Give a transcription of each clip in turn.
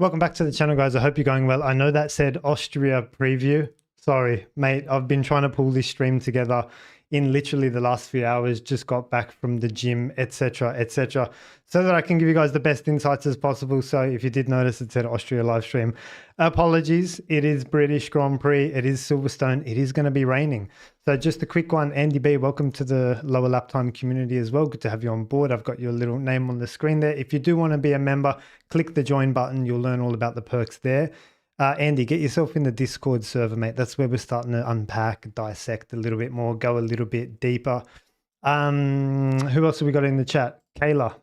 Welcome back to the channel, guys. I hope you're going well. I know that said Austria preview. Sorry, mate. I've been trying to pull this stream together in literally the last few hours. Just got back from the gym, etc., so that I can give you guys the best insights as possible. So if you did notice it said Austria live stream, apologies. It is British Grand Prix. It is Silverstone. It is going to be raining. So just a quick one, Andy B, welcome to the lower lap time community as well. Good to have you on board. I've got your little name on the screen there. If you do want to be a member, click the join button. You'll learn all about the perks there. Andy, get yourself in the Discord server, mate. That's where we're starting to unpack, dissect a little bit more, go a little bit deeper. Who else have we got in the chat? Kayla.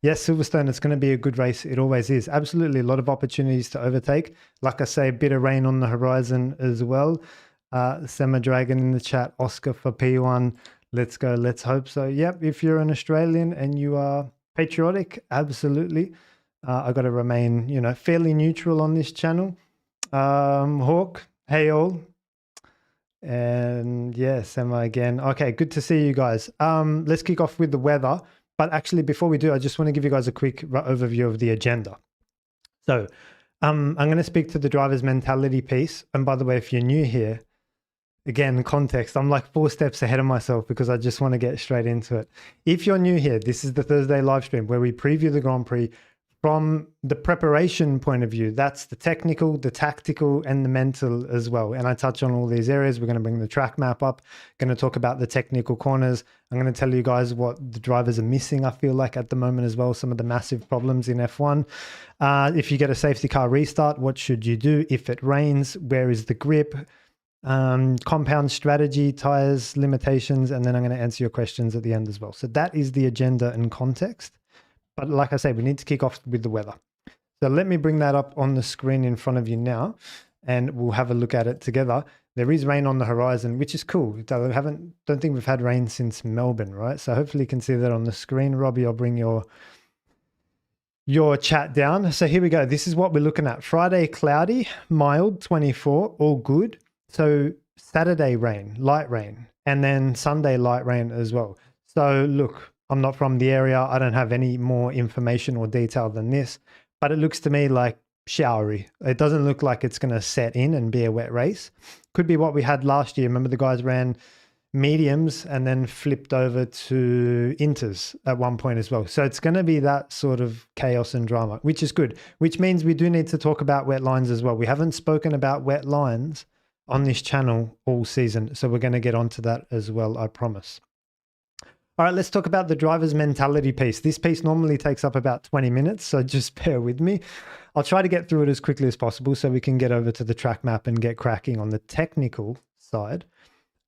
Yes, Silverstone, it's going to be a good race. It always is. Absolutely. A lot of opportunities to overtake. Like I say, a bit of rain on the horizon as well. Sema Dragon in the chat. Oscar for P1. Let's go. Let's hope so. Yep. If you're an Australian and you are patriotic, absolutely. I got to remain, fairly neutral on this channel. Hawk, hey all. And yeah, Sema again. Okay, good to see you guys. Let's kick off with the weather. But actually, before we do, I just want to give you guys a quick overview of the agenda. So I'm going to speak to the driver's mentality piece. And by the way, if you're new here, again, context, I'm like 4 steps ahead of myself because I just want to get straight into it. If you're new here, this is the Thursday live stream where we preview the Grand Prix from the preparation point of view. That's the technical, the tactical, and the mental as well. And I touch on all these areas. We're going to bring the track map up, going to talk about the technical corners. I'm going to tell you guys what the drivers are missing, I feel like, at the moment as well, some of the massive problems in F1. If you get a safety car restart, what should you do? If it rains, where is the grip? Compound strategy, tires, limitations, and then I'm going to answer your questions at the end as well. So that is the agenda and context. But like I say, we need to kick off with the weather. So let me bring that up on the screen in front of you now, and we'll have a look at it together. There is rain on the horizon, which is cool. Don't think we've had rain since Melbourne, right? So hopefully you can see that on the screen. Robbie, I'll bring your chat down. So here we go. This is what we're looking at. Friday, cloudy, mild, 24, all good. So Saturday, rain, light rain, and then Sunday, light rain as well. So look, I'm not from the area. I don't have any more information or detail than this, but it looks to me like showery. It doesn't look like it's going to set in and be a wet race. Could be what we had last year. Remember the guys ran mediums and then flipped over to inters at one point as well. So it's going to be that sort of chaos and drama, which is good, which means we do need to talk about wet lines as well. We haven't spoken about wet lines on this channel all season. So we're going to get onto that as well, I promise. All right, let's talk about the driver's mentality piece. This piece normally takes up about 20 minutes, so just bear with me. I'll try to get through it as quickly as possible so we can get over to the track map and get cracking on the technical side.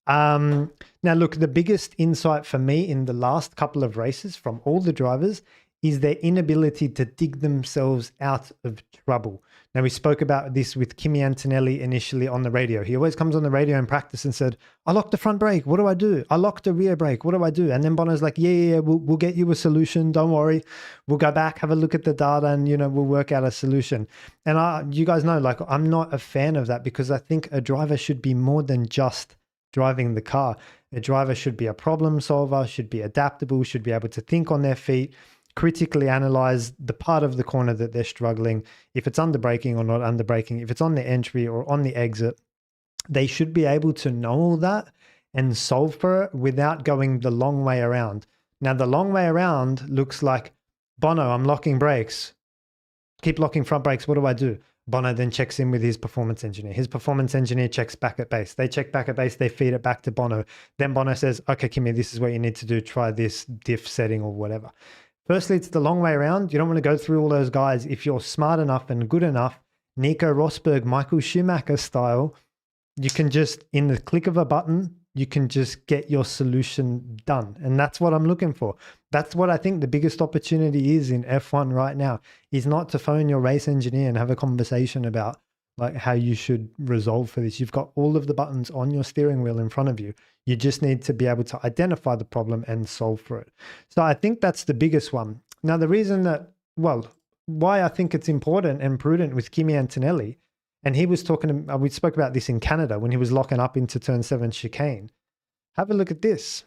Now, look, the biggest insight for me in the last couple of races from all the drivers is their inability to dig themselves out of trouble. Now, we spoke about this with Kimi Antonelli initially on the radio. He always comes on the radio in practice and said, I locked the front brake. What do I do? I locked the rear brake. What do I do? And then Bono's like, yeah, we'll get you a solution. Don't worry. We'll go back, have a look at the data, and, we'll work out a solution. And you guys know, like, I'm not a fan of that because I think a driver should be more than just driving the car. A driver should be a problem solver, should be adaptable, should be able to think on their feet, critically analyze the part of the corner that they're struggling, if it's under braking or not under braking, if it's on the entry or on the exit. They should be able to know all that and solve for it without going the long way around. Now, the long way around looks like, Bono, I'm locking brakes. Keep locking front brakes. What do I do? Bono then checks in with his performance engineer. His performance engineer checks back at base. They check back at base. They feed it back to Bono. Then Bono says, okay, Kimi, this is what you need to do. Try this diff setting or whatever. Firstly, it's the long way around. You don't want to go through all those guys. If you're smart enough and good enough, Nico Rosberg, Michael Schumacher style, you can just, in the click of a button, you can just get your solution done. And that's what I'm looking for. That's what I think the biggest opportunity is in F1 right now, is not to phone your race engineer and have a conversation about like how you should resolve for this. You've got all of the buttons on your steering wheel in front of you. You just need to be able to identify the problem and solve for it. So I think that's the biggest one. Now, the reason that, why I think it's important and prudent with Kimi Antonelli, and he was talking, we spoke about this in Canada when he was locking up into turn 7 chicane. Have a look at this.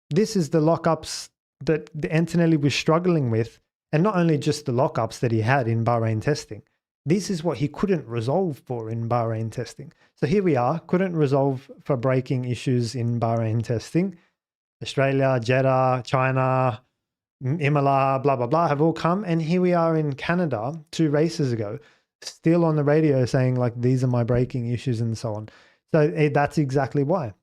This is the lockups that the Antonelli was struggling with And not only just the lockups that he had in Bahrain testing, this is what he couldn't resolve for in Bahrain testing. So here we are, couldn't resolve for braking issues in Bahrain testing. Australia, Jeddah, China, Imola, blah, blah, blah, have all come. And here we are in Canada 2 races ago, still on the radio saying like, these are my braking issues and so on. So that's exactly why.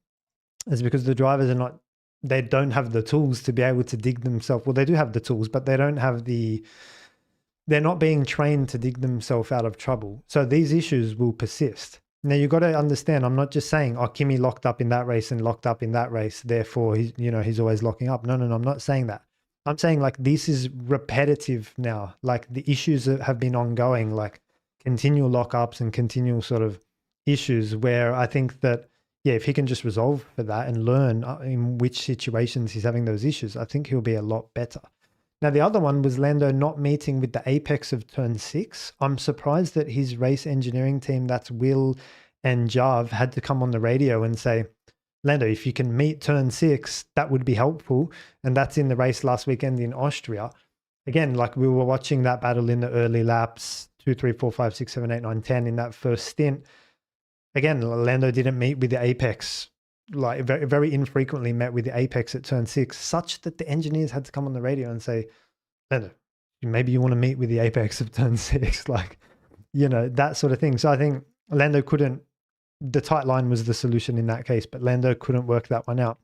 It's because the drivers are not, they don't have the tools to be able to dig themselves. Well, they do have the tools, but they don't have they're not being trained to dig themselves out of trouble. So these issues will persist. Now you've got to understand, I'm not just saying, oh, Kimi locked up in that race and locked up in that race, therefore he's always locking up. No, I'm not saying that. I'm saying like this is repetitive now. Like the issues that have been ongoing, like continual lockups and continual sort of issues where I think that, yeah, if he can just resolve for that and learn in which situations he's having those issues, I think he'll be a lot better. Now, the other one was Lando not meeting with the apex of turn 6. I'm surprised that his race engineering team, that's Will and Jav, had to come on the radio and say, Lando, if you can meet turn 6, that would be helpful. And that's in the race last weekend in Austria. Again, like we were watching that battle in the early laps, 2, 3, 4, 5, 6, 7, 8, 9, 10 in that first stint. Again, Lando didn't meet with the apex, like very, very infrequently met with the apex at turn 6, such that the engineers had to come on the radio and say, Lando, maybe you want to meet with the apex of turn 6, like, that sort of thing. So I think Lando couldn't, the tight line was the solution in that case, but Lando couldn't work that one out.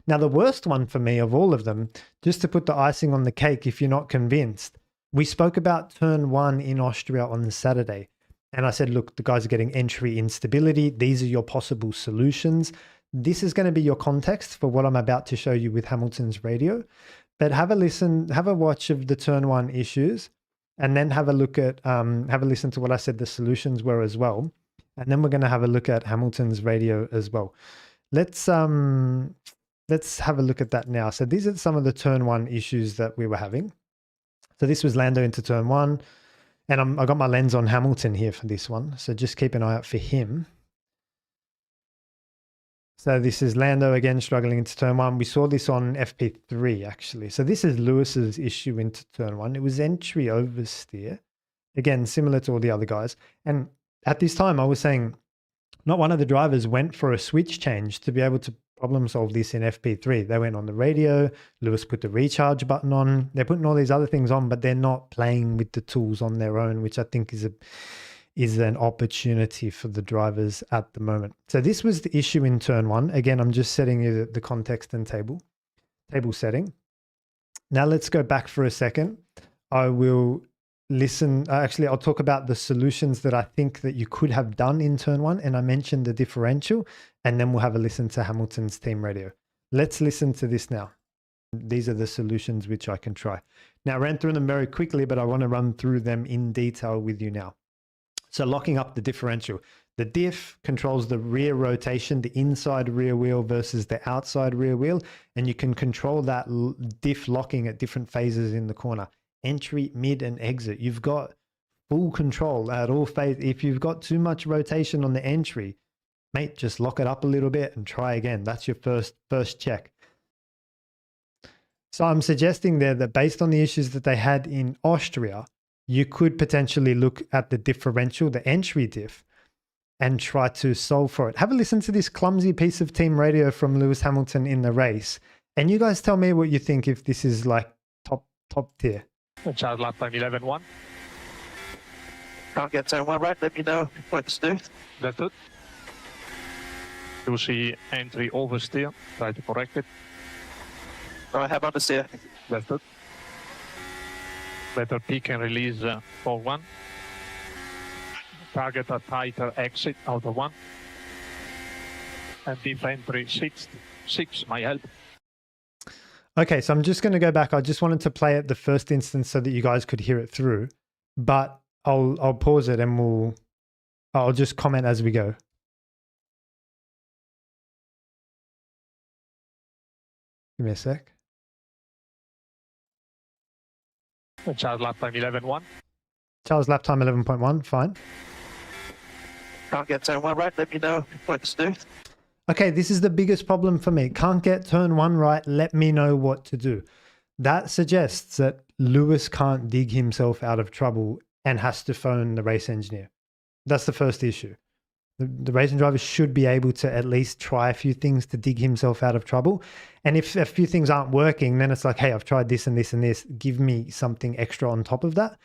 Now, the worst one for me of all of them, just to put the icing on the cake, if you're not convinced, we spoke about turn 1 in Austria on Saturday. And I said, look, the guys are getting entry instability. These are your possible solutions. This is going to be your context for what I'm about to show you with Hamilton's radio. But have a listen, have a watch of the turn 1 issues, and then have a look at, have a listen to what I said the solutions were as well. And then we're going to have a look at Hamilton's radio as well. Let's have a look at that now. So these are some of the turn 1 issues that we were having. So this was Lando into turn 1. And I got my lens on Hamilton here for this one. So just keep an eye out for him. So this is Lando again, struggling into turn 1. We saw this on FP3 actually. So this is Lewis's issue into turn 1. It was entry oversteer. Again, similar to all the other guys. And at this time I was saying, not one of the drivers went for a switch change to be able to problem solve this in FP3. They went on the radio, Lewis put the recharge button on, they're putting all these other things on, but they're not playing with the tools on their own, which I think is an opportunity for the drivers at the moment. So this was the issue in turn 1. Again, I'm just setting you the context and table setting. Now let's go back for a second. I will listen, actually I'll talk about the solutions that I think that you could have done in turn 1, and I mentioned the differential, and then we'll have a listen to Hamilton's team radio. Let's listen to this now. These are the solutions which I can try. Now I ran through them very quickly, but I want to run through them in detail with you now. So locking up the differential. The diff controls the rear rotation, the inside rear wheel versus the outside rear wheel, and you can control that diff locking at different phases in the corner. Entry, mid, and exit. You've got full control at all phases. If you've got too much rotation on the entry, mate, just lock it up a little bit and try again. That's your first check. So I'm suggesting there that based on the issues that they had in Austria, you could potentially look at the differential, the entry diff, and try to solve for it. Have a listen to this clumsy piece of team radio from Lewis Hamilton in the race. And you guys tell me what you think if this is like top tier. Charles lap time 11.1. Can't get turn 1 right, let me know what to do. That's it. You see entry oversteer, try to correct it. Right, have understeer. That's it. Better peak and release for 1. Target a tighter exit out of 1. And diff entry 6 might help. Okay, so I'm just going to go back. I just wanted to play it the first instance so that you guys could hear it through, but I'll pause it and I'll just comment as we go. Give me a sec. Charles lap time 11.1. Charles lap time 11.1, fine. Can't get turn 1 right, let me know what to do. Okay, this is the biggest problem for me. Can't get turn 1 right, let me know what to do. That suggests that Lewis can't dig himself out of trouble and has to phone the race engineer. That's the first issue. The racing driver should be able to at least try a few things to dig himself out of trouble. And if a few things aren't working, then it's like, hey, I've tried this and this and this. Give me something extra on top of that.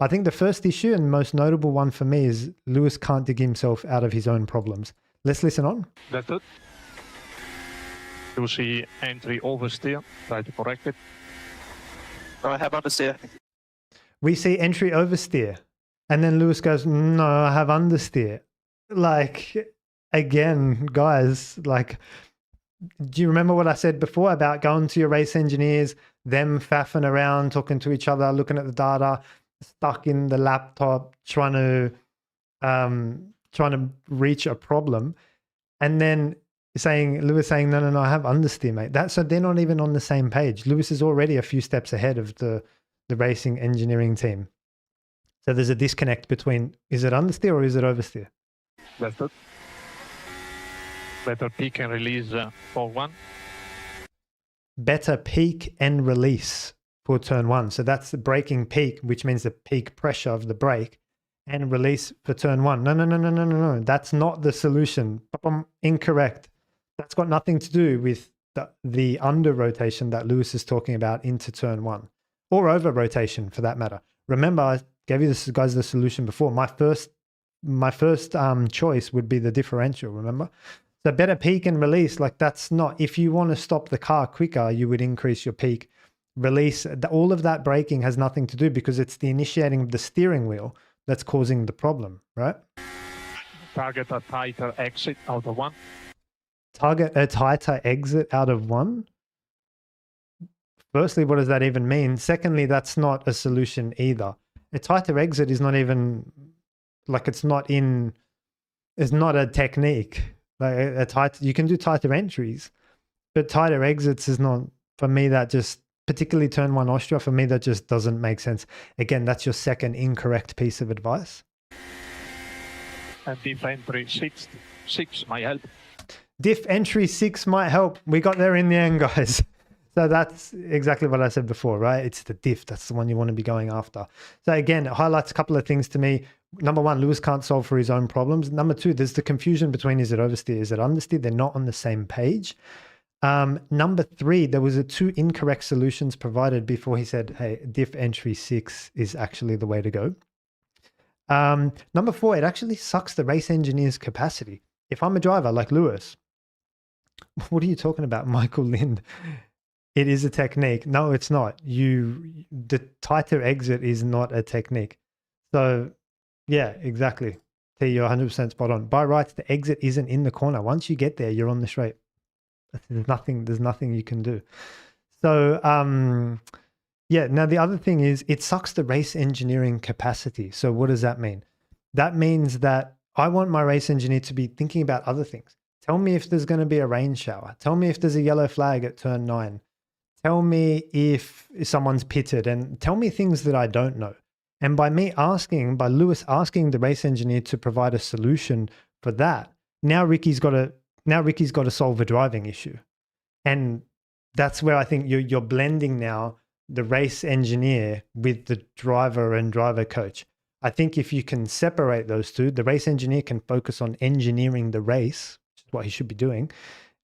I think the first issue and most notable one for me is Lewis can't dig himself out of his own problems. Let's listen on. That's it. You see entry oversteer, try to correct it. Oh, I have understeer. We see entry oversteer. And then Lewis goes, no, I have understeer. Like, again, guys, like, do you remember what I said before about going to your race engineers, them faffing around, talking to each other, looking at the data, stuck in the laptop, trying to reach a problem, and then Lewis saying, no, I have understeer, mate. So they're not even on the same page. Lewis is already a few steps ahead of the racing engineering team. So there's a disconnect between, is it understeer or is it oversteer? That's it. Better peak and release for one. Better peak and release for turn one. So that's the braking peak, which means the peak pressure of the brake, and release for turn one. No. That's not the solution. Incorrect. That's got nothing to do with the under rotation that Lewis is talking about into turn one, or over rotation for that matter. Remember, I gave you guys the solution before. My first choice would be the differential, remember? So better peak and release, like that's not, if you want to stop the car quicker, you would increase your peak. Release, all of that braking has nothing to do because it's the initiating of the steering wheel that's causing the problem, right? Target a tighter exit out of one. Target a tighter exit out of one? Firstly, what does that even mean? Secondly, that's not a solution either. A tighter exit is not even, like it's not a technique. Like you can do tighter entries, but tighter exits is not, for me, that just, particularly turn one Austria, for me, that just doesn't make sense. Again, that's your second incorrect piece of advice. And diff entry 6 might help. Diff entry 6 might help. We got there in the end, guys. So that's exactly what I said before, right? It's the diff. That's the one you want to be going after. So again, it highlights a couple of things to me. Number one, Lewis can't solve for his own problems. Number two, there's the confusion between is it oversteer, is it understeer? They're not on the same page. Number three, there was 2 incorrect solutions provided before he said, hey, diff entry 6 is actually the way to go. Number 4, it actually sucks the race engineer's capacity. If I'm a driver like Lewis, what are you talking about, Michael Lind? It is a technique. No, it's not. The tighter exit is not a technique. So yeah, exactly. T, you're 100% spot on. By rights, the exit isn't in the corner. Once you get there, you're on the straight. There's nothing you can do. So yeah, now the other thing is it sucks the race engineering capacity. So what does that mean? That means that I want my race engineer to be thinking about other things. Tell me if there's going to be a rain shower. Tell me if there's a yellow flag at turn 9. Tell me if someone's pitted, and tell me things that I don't know. And by Lewis asking the race engineer to provide a solution for that, now Ricky's got to solve a driving issue. And that's where I think you're blending now the race engineer with the driver and driver coach. I think if you can separate those two, the race engineer can focus on engineering the race, which is what he should be doing.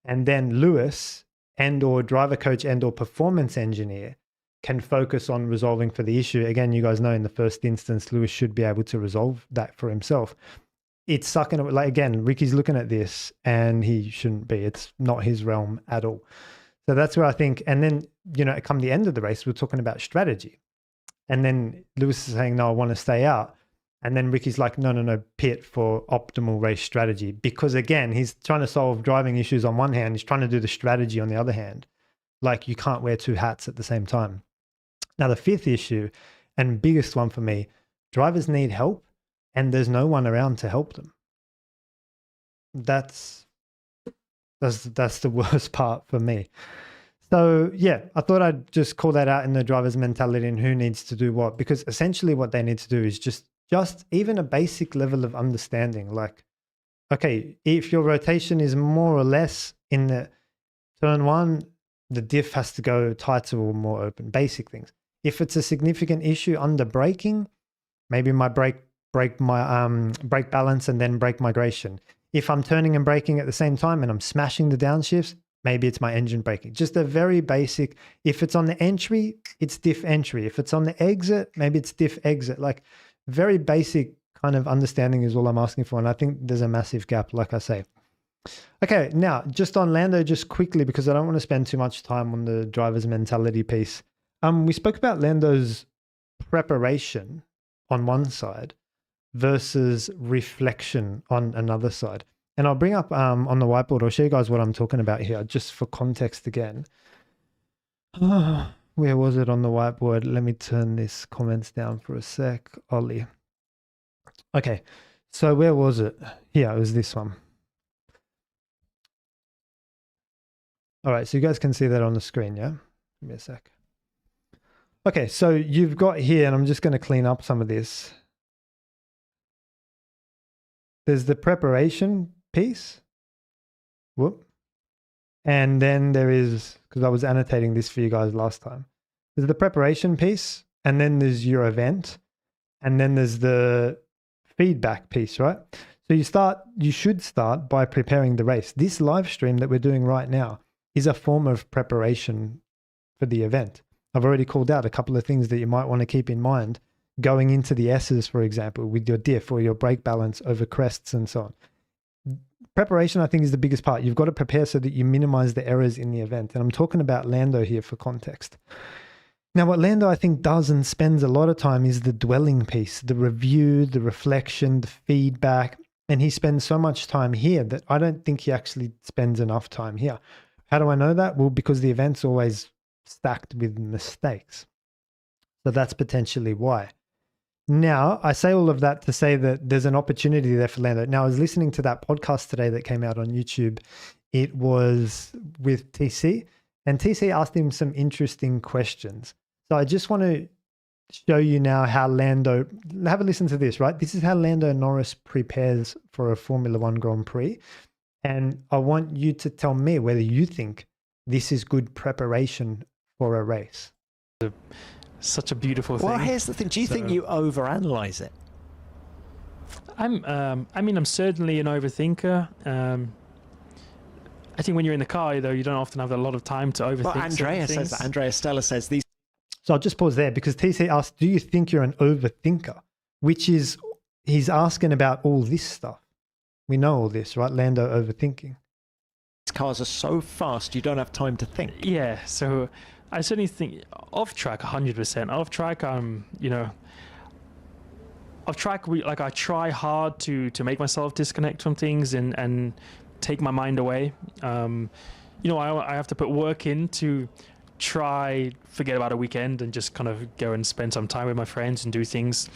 And then Lewis and or driver coach and or performance engineer can focus on resolving for the issue. Again, you guys know in the first instance, Lewis should be able to resolve that for himself. It's sucking, like, again, Ricky's looking at this and he shouldn't be. It's not his realm at all. So that's where I think, and then, come the end of the race, we're talking about strategy. And then Lewis is saying, no, I want to stay out. And then Ricky's like, no, pit for optimal race strategy. Because again, he's trying to solve driving issues on one hand. He's trying to do the strategy on the other hand. Like, you can't wear 2 hats at the same time. Now, the 5th issue and biggest one for me, drivers need help and there's no one around to help them. That's the worst part for me. So yeah, I thought I'd just call that out in the driver's mentality and who needs to do what, because essentially what they need to do is just even a basic level of understanding. Like, okay, if your rotation is more or less in the turn 1, The diff has to go tighter or more open, basic things. If it's a significant issue under braking, maybe my brake balance and then brake migration. If I'm turning and braking at the same time and I'm smashing the downshifts, maybe it's my engine braking. Just a very basic, if it's on the entry, it's diff entry. If it's on the exit, maybe it's diff exit. Like very basic kind of understanding is all I'm asking for. And I think there's a massive gap, like I say. Okay, now just on Lando, just quickly, because I don't want to spend too much time on the driver's mentality piece. We spoke about Lando's preparation on one side versus reflection on another side. And I'll bring up on the whiteboard, I'll show you guys what I'm talking about here, just for context again. Where was it on the whiteboard? Let me turn this comments down for a sec, Ollie. Okay, so where was it? Here, it was this one. All right, so you guys can see that on the screen, yeah? Give me a sec. Okay, so you've got here, and I'm just going to clean up some of this. There's the preparation piece. Whoop. And then there is, because I was annotating this for you guys last time. There's the preparation piece, and then there's your event, and then there's the feedback piece, right? So you should start by preparing the race. This live stream that we're doing right now is a form of preparation for the event. I've already called out a couple of things that you might want to keep in mind going into the S's, for example, with your diff or your brake balance over crests and so on. Preparation, I think, is the biggest part. You've got to prepare so that you minimize the errors in the event. And I'm talking about Lando here for context. Now, what Lando, I think, does and spends a lot of time is the dwelling piece, the review, the reflection, the feedback. And he spends so much time here that I don't think he actually spends enough time here. How do I know that? Well, because the event's always stacked with mistakes. So that's potentially why. Now, I say all of that to say that there's an opportunity there for Lando. Now, I was listening to that podcast today that came out on YouTube. It was with TC, and TC asked him some interesting questions. So I just want to show you now how Lando, have a listen to this, right? This is how Lando Norris prepares for a Formula One Grand Prix. And I want you to tell me whether you think this is good preparation for a race. Such a beautiful thing. Well, here's the thing. Do you think you overanalyze it? I mean, I'm certainly an overthinker. I think when you're in the car, though, you don't often have a lot of time to overthink. Well, Andrea says that. Andrea Stella says these. So I'll just pause there because TC asked, do you think you're an overthinker? Which is, he's asking about all this stuff. We know all this, right? Lando overthinking. These cars are so fast, you don't have time to think. Yeah, so I certainly think off track, 100%. Off track, you know, off track, I try hard to make myself disconnect from things and take my mind away. You know, I have to put work in to try forget about a weekend and just kind of go and spend some time with my friends and do things.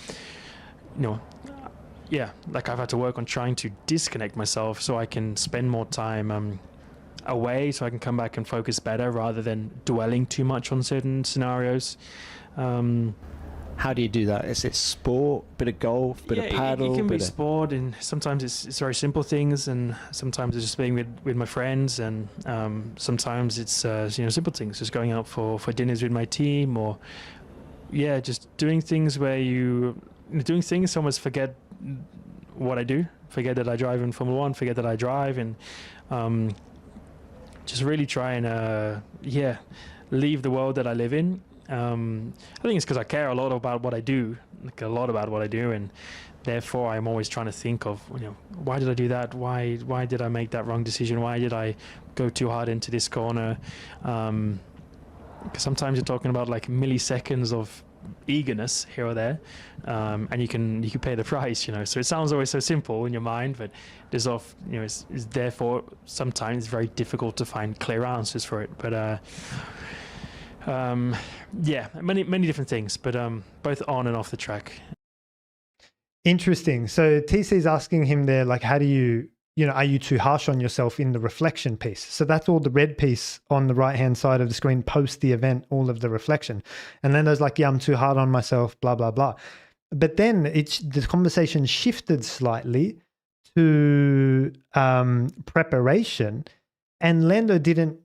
You know, yeah, like I've had to work on trying to disconnect myself so I can spend more time away, so I can come back and focus better rather than dwelling too much on certain scenarios. How do you do that? Is it sport, bit of golf, bit of paddle? It can be sport, and sometimes it's very simple things, and sometimes it's just being with my friends, and sometimes it's you know, simple things, just going out for dinners with my team, or yeah, just doing things where doing things almost forget what I do, forget that I drive in Formula One, forget that I drive, and just really try and leave the world that I live in. I think it's because I care a lot about what I do, and therefore I'm always trying to think of, you know, why did I do that? Why did I make that wrong decision? Why did I go too hard into this corner? Because sometimes you're talking about like milliseconds of eagerness here or there, and you can pay the price, you know. So it sounds always so simple in your mind, but there's you know, it's therefore sometimes very difficult to find clear answers for it. But yeah, many different things, but both on and off the track. Interesting. So TC's asking him there, like, how do you know, are you too harsh on yourself in the reflection piece? So that's all the red piece on the right-hand side of the screen post the event, all of the reflection. And then there's like, yeah, I'm too hard on myself, blah, blah, blah. But then the conversation shifted slightly to preparation. And Lando didn't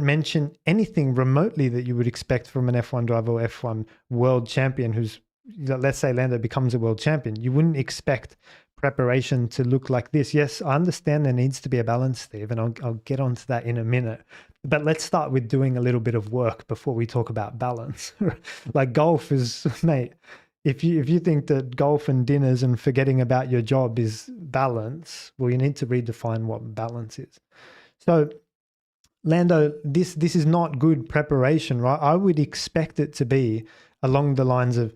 mention anything remotely that you would expect from an F1 driver or F1 world champion who's, let's say Lando becomes a world champion. You wouldn't expect preparation to look like this. Yes, I understand there needs to be a balance, Steve, and I'll get onto that in a minute. But let's start with doing a little bit of work before we talk about balance. Like golf is, mate, if you think that golf and dinners and forgetting about your job is balance, well, you need to redefine what balance is. So Lando, this is not good preparation, right? I would expect it to be along the lines of,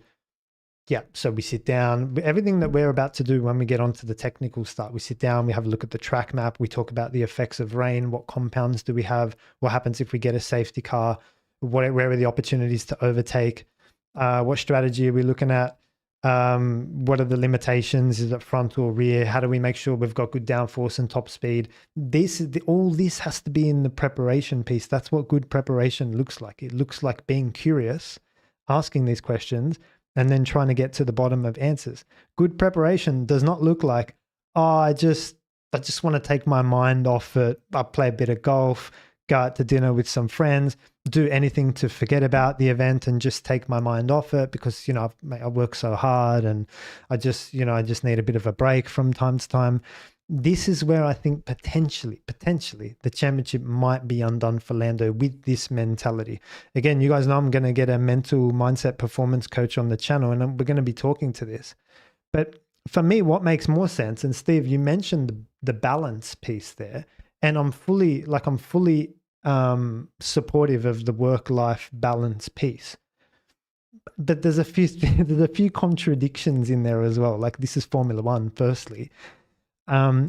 yeah, so we sit down, everything that we're about to do when we get onto the technical stuff, we sit down, we have a look at the track map, we talk about the effects of rain, what compounds do we have, what happens if we get a safety car, where are the opportunities to overtake, what strategy are we looking at, what are the limitations, is it front or rear, how do we make sure we've got good downforce and top speed. All this has to be in the preparation piece. That's what good preparation looks like. It looks like being curious, asking these questions, and then trying to get to the bottom of answers. Good preparation does not look like, oh, I just want to take my mind off it. I play a bit of golf, go out to dinner with some friends, do anything to forget about the event and just take my mind off it because, you know, I work so hard and I just need a bit of a break from time to time. This is where I think potentially the championship might be undone for Lando with this mentality. Again, you guys know I'm going to get a mental mindset performance coach on the channel and we're going to be talking to this. But for me, what makes more sense, and Steve, you mentioned the balance piece there, and I'm fully supportive of the work-life balance piece. But there's a few contradictions in there as well. Like this is Formula One, firstly.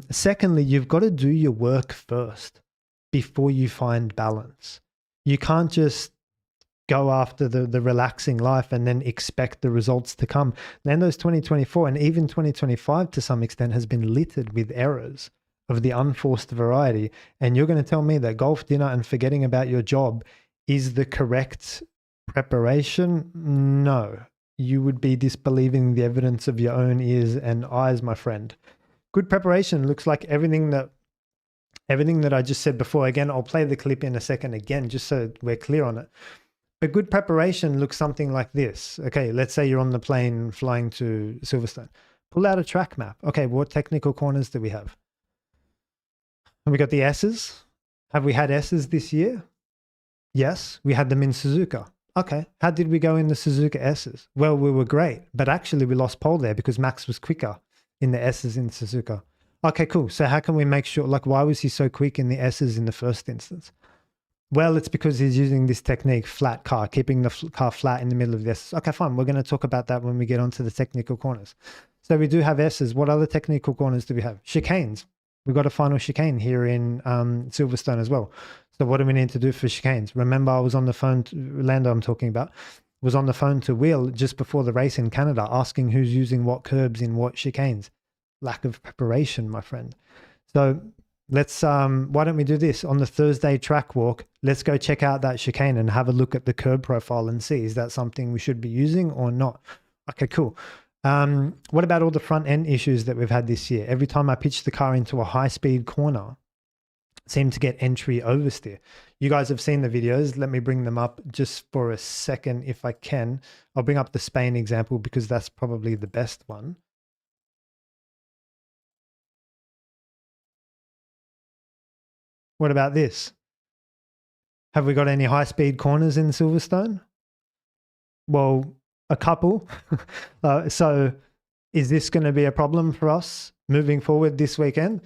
Secondly, you've got to do your work first before you find balance. You can't just go after the relaxing life and then expect the results to come. Lando's 2024 and even 2025 to some extent has been littered with errors of the unforced variety. And you're going to tell me that golf, dinner, and forgetting about your job is the correct preparation? No. You would be disbelieving the evidence of your own ears and eyes, my friend. Good preparation looks like everything that I just said before. Again, I'll play the clip in a second again, just so we're clear on it. But good preparation looks something like this. Okay, let's say you're on the plane flying to Silverstone. Pull out a track map. Okay, what technical corners do we have? Have we got the S's? Have we had S's this year? Yes, we had them in Suzuka. Okay, how did we go in the Suzuka S's? Well, we were great, but actually we lost pole there because Max was quicker in the S's in Suzuka. Okay, cool. So how can we make sure, like, why was he so quick in the S's in the first instance? Well, it's because he's using this technique, flat car, keeping the car flat in the middle of the S's. Okay, fine. We're going to talk about that when we get onto the technical corners. So we do have S's. What other technical corners do we have? Chicanes. We've got a final chicane here in Silverstone as well. So what do we need to do for chicanes? Remember, I was on the phone to Lando, I'm talking about, was on the phone to Will just before the race in Canada, asking who's using what curbs in what chicanes. Lack of preparation, my friend. So let's, why don't we do this? On the Thursday track walk, let's go check out that chicane and have a look at the curb profile and see, is that something we should be using or not? Okay, cool. What about all the front end issues that we've had this year? Every time I pitch the car into a high speed corner, seem to get entry oversteer. You guys have seen the videos. Let me bring them up just for a second if I can. I'll bring up the Spain example because that's probably the best one. What about this? Have we got any high speed corners in Silverstone? Well, a couple. So is this going to be a problem for us moving forward this weekend?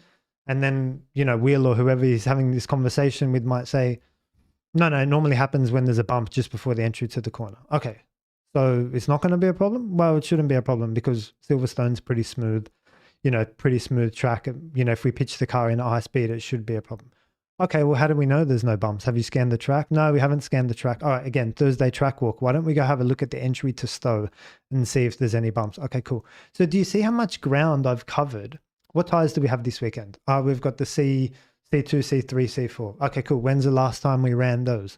And then, you know, Will or whoever he's having this conversation with might say, no, it normally happens when there's a bump just before the entry to the corner. Okay, so it's not going to be a problem? Well, it shouldn't be a problem because Silverstone's pretty smooth, you know, pretty smooth track. You know, if we pitch the car in at high speed, it should be a problem. Okay, well, how do we know there's no bumps? Have you scanned the track? No, we haven't scanned the track. All right, again, Thursday track walk. Why don't we go have a look at the entry to Stowe and see if there's any bumps? Okay, cool. So do you see how much ground I've covered? What tyres do we have this weekend? We've got the C2, C3, C4. Okay, cool. When's the last time we ran those?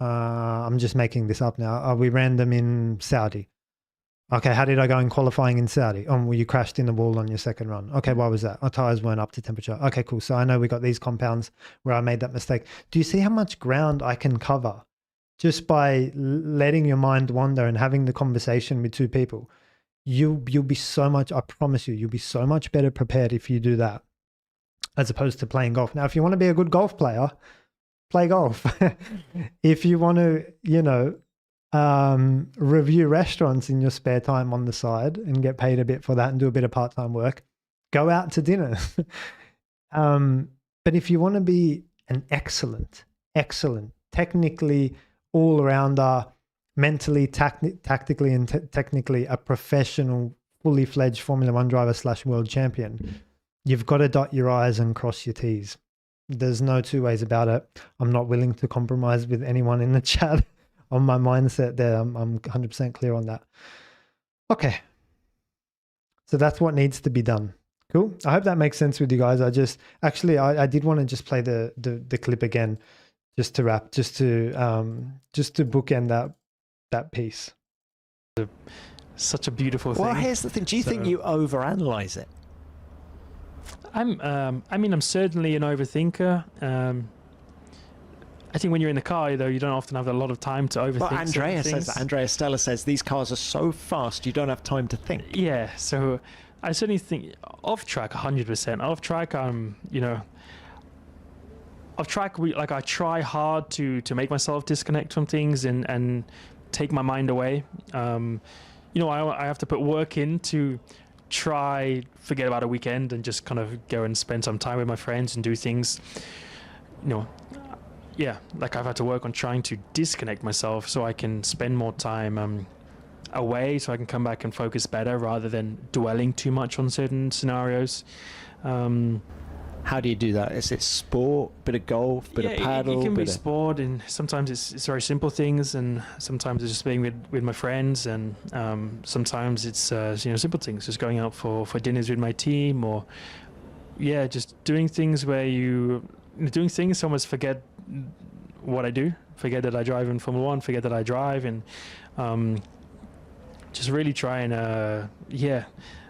I'm just making this up now. We ran them in Saudi. Okay, how did I go in qualifying in Saudi? Oh, well, you crashed in the wall on your second run. Okay, why was that? Our tires weren't up to temperature. Okay, cool. So I know we got these compounds where I made that mistake. Do you see how much ground I can cover just by letting your mind wander and having the conversation with two people? You'll be so much, I promise you, you'll be so much better prepared if you do that as opposed to playing golf. Now, if you want to be a good golf player, play golf. If you want to, review restaurants in your spare time on the side and get paid a bit for that and do a bit of part-time work, go out to dinner. But if you want to be an excellent, technically all-rounder, mentally, tactically, and technically a professional, fully fledged Formula One driver / world champion, you've got to dot your I's and cross your T's. There's no two ways about it. I'm not willing to compromise with anyone in the chat on my mindset there. I'm 100% clear on that. Okay. So that's what needs to be done. Cool. I hope that makes sense with you guys. I did want to just play the clip again, just to wrap, just to bookend that piece. Such a beautiful thing. Well, here's the thing. Do you think you overanalyze it? I'm certainly an overthinker. I think when you're in the car, though, you don't often have a lot of time to overthink. But Andrea Stella says these cars are so fast, you don't have time to think. Yeah, so I certainly think off track, 100%. Off track, off track, I try hard to make myself disconnect from things and take my mind away. I have to put work in to try forget about a weekend and just kind of go and spend some time with my friends and do things. Like I've had to work on trying to disconnect myself so I can spend more time away, so I can come back and focus better rather than dwelling too much on certain scenarios. How do you do that? Is it sport, bit of golf, bit of paddle? It can be sport, and sometimes it's very simple things, and sometimes it's just being with my friends, and sometimes it's simple things, just going out for dinners with my team, or just doing things where doing things so almost forget what I do, forget that I drive in Formula One, forget that I drive, and just really try and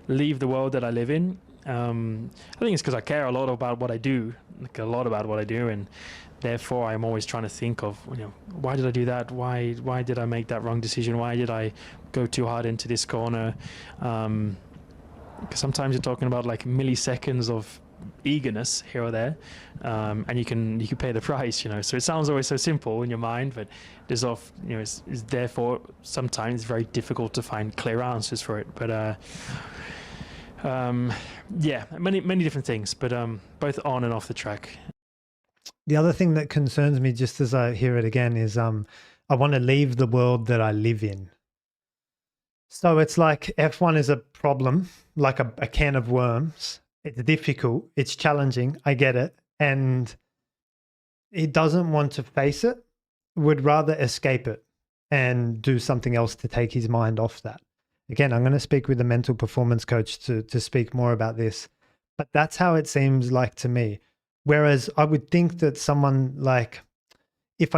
leave the world that I live in. I think it's because I care a lot about what I do, and therefore I'm always trying to think of, why did I do that? Why did I make that wrong decision? Why did I go too hard into this corner? Because sometimes you're talking about like milliseconds of eagerness here or there, and you can pay the price, so it sounds always so simple in your mind, but there's it's therefore sometimes very difficult to find clear answers for it. But many different things, but both on and off the track. The other thing that concerns me, just as I hear it again, is I want to leave the world that I live in. So it's like F1 is a problem, like a can of worms. It's difficult, it's challenging, I get it. And he doesn't want to face it, would rather escape it and do something else to take his mind off that. Again, I'm going to speak with a mental performance coach to speak more about this, but that's how it seems like to me. Whereas I would think that someone like, if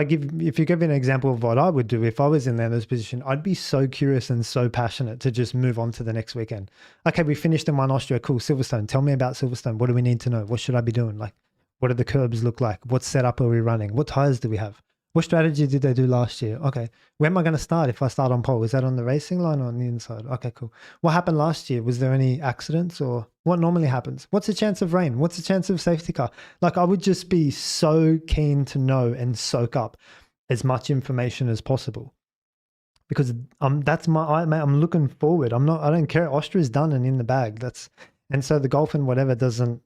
you give an example of what I would do if I was in Lando's position, I'd be so curious and so passionate to just move on to the next weekend. Okay, we finished in Austria. Cool, Silverstone. Tell me about Silverstone. What do we need to know? What should I be doing? Like, what do the curbs look like? What setup are we running? What tires do we have? What strategy did they do last year? Okay, where am I going to start if I start on pole? Is that on the racing line or on the inside? Okay, cool. What happened last year? Was there any accidents, or what normally happens? What's the chance of rain? What's the chance of safety car? Like, I would just be so keen to know and soak up as much information as possible, because I'm looking forward. I don't care. Austria's done and in the bag. And so the golf and whatever doesn't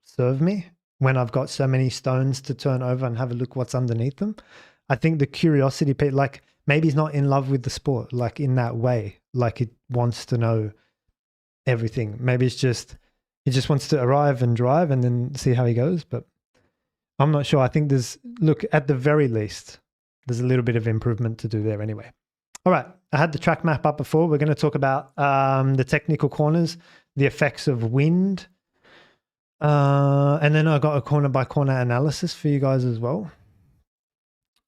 serve me when I've got so many stones to turn over and have a look what's underneath them. I think the curiosity, like maybe he's not in love with the sport, like in that way, like it wants to know everything. Maybe he just wants to arrive and drive and then see how he goes. But I'm not sure. I think at the very least, there's a little bit of improvement to do there anyway. All right. I had the track map up before. We're going to talk about the technical corners, the effects of wind. And then I got a corner by corner analysis for you guys as well,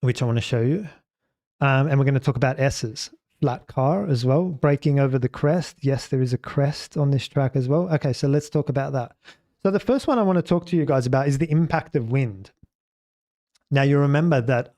which I want to show you. And we're going to talk about S's, flat car as well. Braking over the crest. Yes, there is a crest on this track as well. Okay, so let's talk about that. So the first one I want to talk to you guys about is the impact of wind. Now, you remember that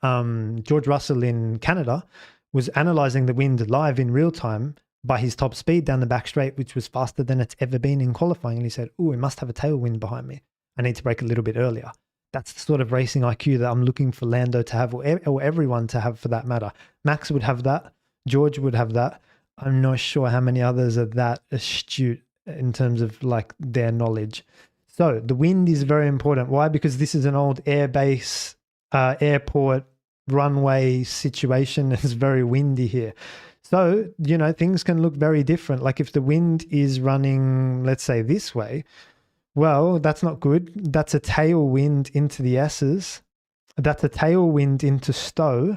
George Russell in Canada was analyzing the wind live in real time by his top speed down the back straight, which was faster than it's ever been in qualifying. And he said, oh, it must have a tailwind behind me. I need to brake a little bit earlier. That's the sort of racing IQ that I'm looking for Lando to have, or everyone to have for that matter. Max would have that. George would have that. I'm not sure how many others are that astute in terms of like their knowledge. So the wind is very important. Why? Because this is an old airbase, airport, runway situation. It's very windy here. So, you know, things can look very different. Like if the wind is running, let's say this way, well, that's not good. That's a tailwind into the S's. That's a tailwind into Stowe.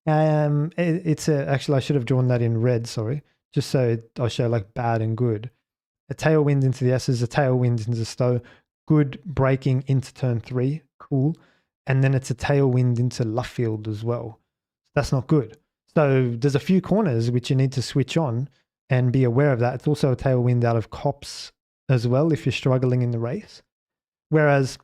Actually, I should have drawn that in red, sorry, just so I'll show like bad and good. A tailwind into the S's, a tailwind into Stowe, good braking into turn 3, cool. And then it's a tailwind into Luffield as well. That's not good. So there's a few corners which you need to switch on and be aware of that. It's also a tailwind out of Copse as well if you're struggling in the race. Whereas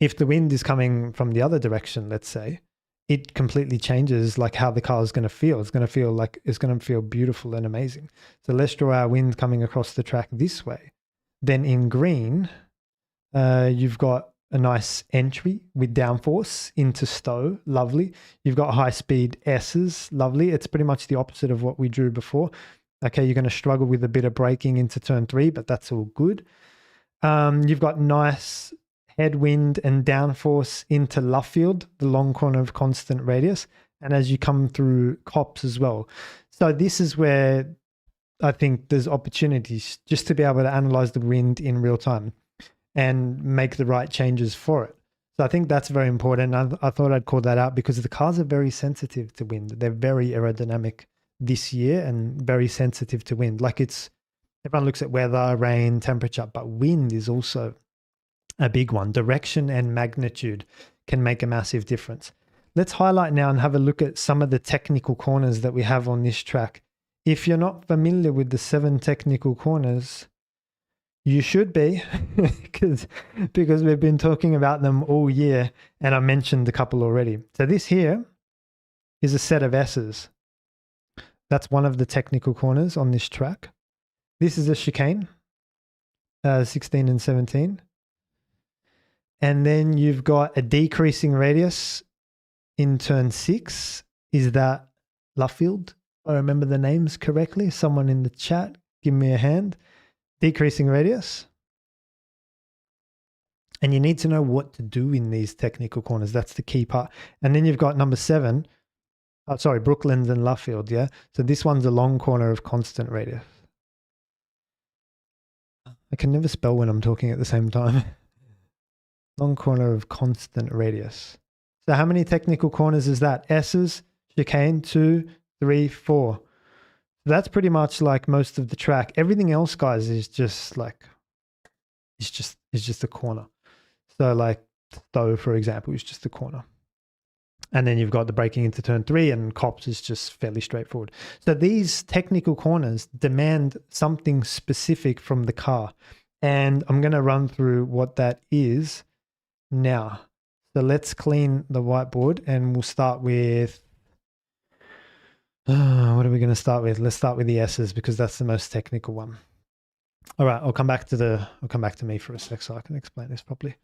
if the wind is coming from the other direction, let's say, it completely changes like how the car is going to feel. It's going to feel beautiful and amazing. So let's draw our wind coming across the track this way. Then in green, you've got a nice entry with downforce into Stowe, lovely. You've got high speed S's, lovely. It's pretty much the opposite of what we drew before. Okay, you're going to struggle with a bit of braking into turn 3, but that's all good. You've got nice headwind and downforce into Luffield, the long corner of constant radius, and as you come through Copse as well. So this is where I think there's opportunities just to be able to analyze the wind in real time and make the right changes for it. So I think that's very important. I thought I'd call that out because the cars are very sensitive to wind. They're very aerodynamic this year and very sensitive to wind. Like everyone looks at weather, rain, temperature, but wind is also a big one. Direction and magnitude can make a massive difference. Let's highlight now and have a look at some of the technical corners that we have on this track. If you're not familiar with the 7 technical corners, you should be, because we've been talking about them all year, and I mentioned a couple already. So this here is a set of S's. That's one of the technical corners on this track. This is a chicane, 16 and 17. And then you've got a decreasing radius in turn 6. Is that Luffield? If I remember the names correctly. Someone in the chat, give me a hand. Decreasing radius. And you need to know what to do in these technical corners. That's the key part. And then you've got number 7. Oh, sorry, Brooklands and Luffield, yeah? So this one's a long corner of constant radius. I can never spell when I'm talking at the same time. Long corner of constant radius. So how many technical corners is that? S's, chicane, 2, 3, 4. That's pretty much like most of the track. Everything else, guys, is just like, it's just a corner. So like Stowe, for example, is just a corner. And then you've got the braking into turn 3 and Copse is just fairly straightforward. So these technical corners demand something specific from the car. And I'm going to run through what that is now. So let's clean the whiteboard and we'll start with, what are we going to start with? Let's start with the S's because that's the most technical one. All right, I'll come back to me for a sec so I can explain this properly.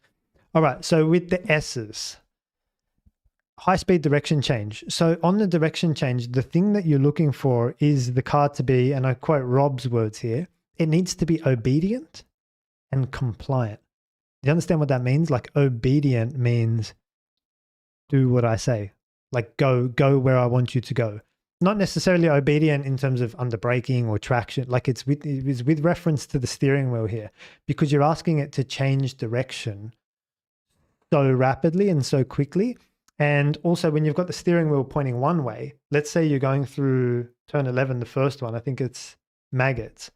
All right, so with the S's, high speed direction change. So on the direction change, the thing that you're looking for is the car to be, and I quote Rob's words here, it needs to be obedient and compliant. Do you understand what that means? Like obedient means do what I say, like go where I want you to go. Not necessarily obedient in terms of under braking or traction, like it's with reference to the steering wheel here, because you're asking it to change direction so rapidly and so quickly. And also when you've got the steering wheel pointing one way, let's say you're going through turn 11, the first one, I think it's Maggots,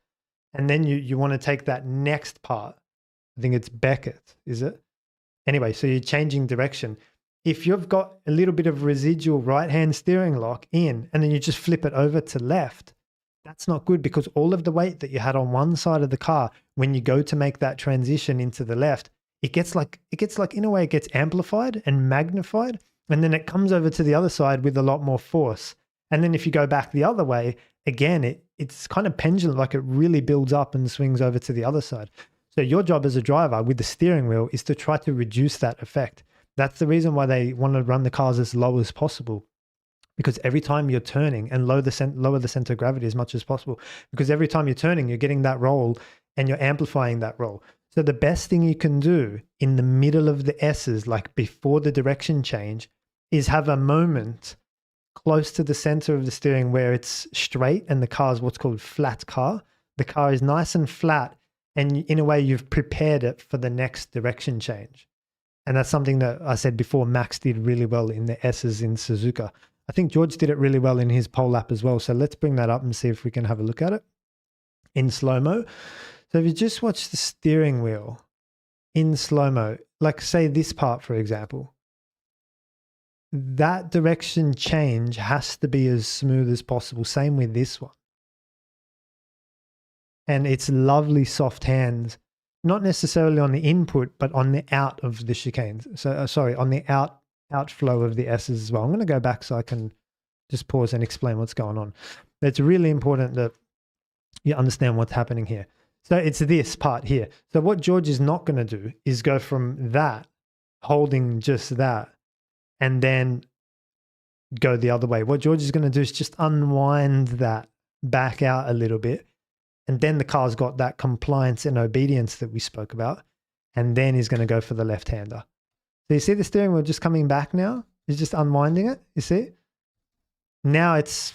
and then you want to take that next part, I think it's Beckett, is it? Anyway, so you're changing direction. if you've got a little bit of residual right-hand steering lock in, and then you just flip it over to left, that's not good, because all of the weight that you had on one side of the car, when you go to make that transition into the left, it gets like in a way, it gets amplified and magnified, and then it comes over to the other side with a lot more force. And then if you go back the other way, again, it's kind of pendulum, like it really builds up and swings over to the other side. So your job as a driver with the steering wheel is to try to reduce that effect. That's the reason why they want to run the cars as low as possible, because every time you're turning, and lower the center of gravity as much as possible, because every time you're turning, you're getting that roll and you're amplifying that roll. So the best thing you can do in the middle of the S's, like before the direction change, is have a moment close to the center of the steering where it's straight and the car is what's called flat car. The car is nice and flat, and in a way you've prepared it for the next direction change. And that's something that I said before, Max did really well in the S's in Suzuka. I think George did it really well in his pole lap as well. So let's bring that up and see if we can have a look at it in slow-mo. So if you just watch the steering wheel in slow-mo, like say this part, for example, that direction change has to be as smooth as possible. Same with this one. And it's lovely soft hands, not necessarily on the input, but on the out of the chicanes. So, sorry, on the outflow of the S's as well. I'm going to go back so I can just pause and explain what's going on. It's really important that you understand what's happening here. So it's this part here. So what George is not going to do is go from that, holding just that, and then go the other way. What George is going to do is just unwind that back out a little bit. And then the car's got that compliance and obedience that we spoke about. And then he's going to go for the left-hander. So you see the steering wheel just coming back now? He's just unwinding it, you see? Now it's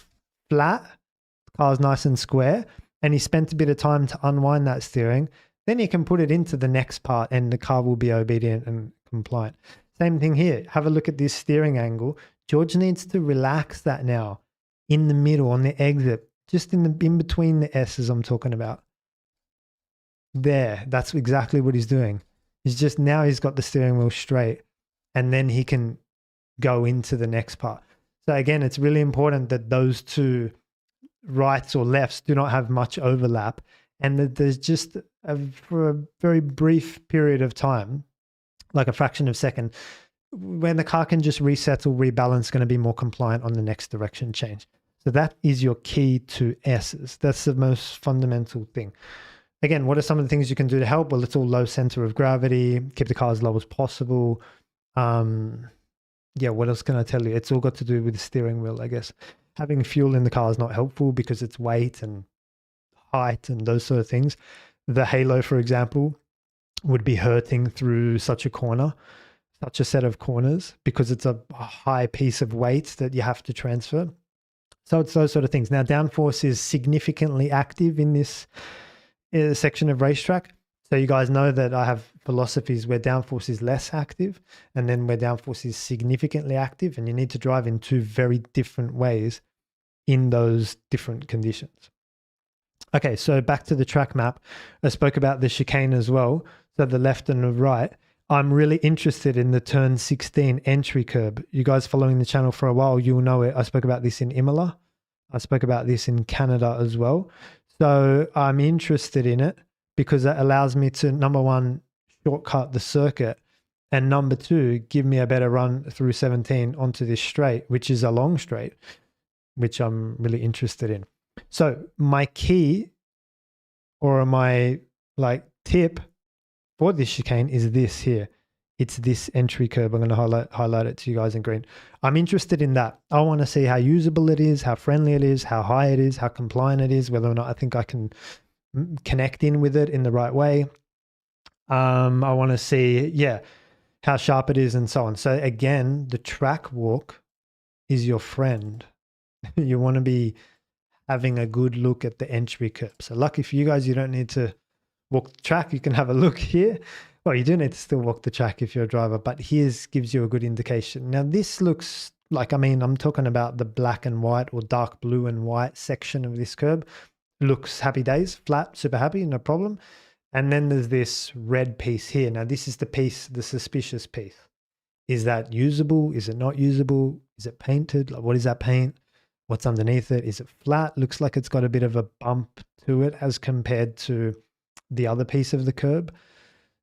flat. The car's nice and square. And he spent a bit of time to unwind that steering. Then you can put it into the next part and the car will be obedient and compliant. Same thing here. Have a look at this steering angle. George needs to relax that now in the middle on the exit. Just in between the S's I'm talking about. There, that's exactly what he's doing. He's just, now he's got the steering wheel straight, and then he can go into the next part. So again, it's really important that those two rights or lefts do not have much overlap, and that there's just for a very brief period of time, like a fraction of a second, when the car can just reset or rebalance, going to be more compliant on the next direction change. So that is your key to S's. That's the most fundamental thing. Again, what are some of the things you can do to help? Well, it's all low center of gravity, keep the car as low as possible. Yeah, what else can I tell you? It's all got to do with the steering wheel, I guess. Having fuel in the car is not helpful because it's weight and height and those sort of things. The halo, for example, would be hurting through such a corner, such a set of corners, because it's a high piece of weight that you have to transfer. So it's those sort of things. Now, downforce is significantly active in this section of racetrack. So you guys know that I have philosophies where downforce is less active and then where downforce is significantly active, and you need to drive in two very different ways in those different conditions. Okay, so back to the track map. I spoke about the chicane as well. So the left and the right. I'm really interested in the turn 16 entry curb. You guys following the channel for a while, you'll know it. I spoke about this in Imola. I spoke about this in Canada as well. So I'm interested in it because it allows me to, number one, shortcut the circuit, and number two, give me a better run through 17 onto this straight, which is a long straight, which I'm really interested in. So my key, or my tip for this chicane is this here. It's this entry curb. I'm going to highlight it to you guys in green. I'm interested in that. I want to see how usable it is, how friendly it is, how high it is, how compliant it is, whether or not I think I can connect in with it in the right way. I want to see, how sharp it is and so on. So again, the track walk is your friend. You want to be having a good look at the entry curb. So lucky for you guys, you don't need to walk the track. You can have a look here. Well, you do need to still walk the track if you're a driver, but here's gives you a good indication. Now this looks like, I'm talking about the black and white or dark blue and white section of this curb. Looks happy days, flat, super happy, no problem. And then there's this red piece here. Now this is the piece, the suspicious piece. Is that usable? Is it not usable? Is it painted? Like, what is that paint? What's underneath it? Is it flat? Looks like it's got a bit of a bump to it as compared to the other piece of the curb.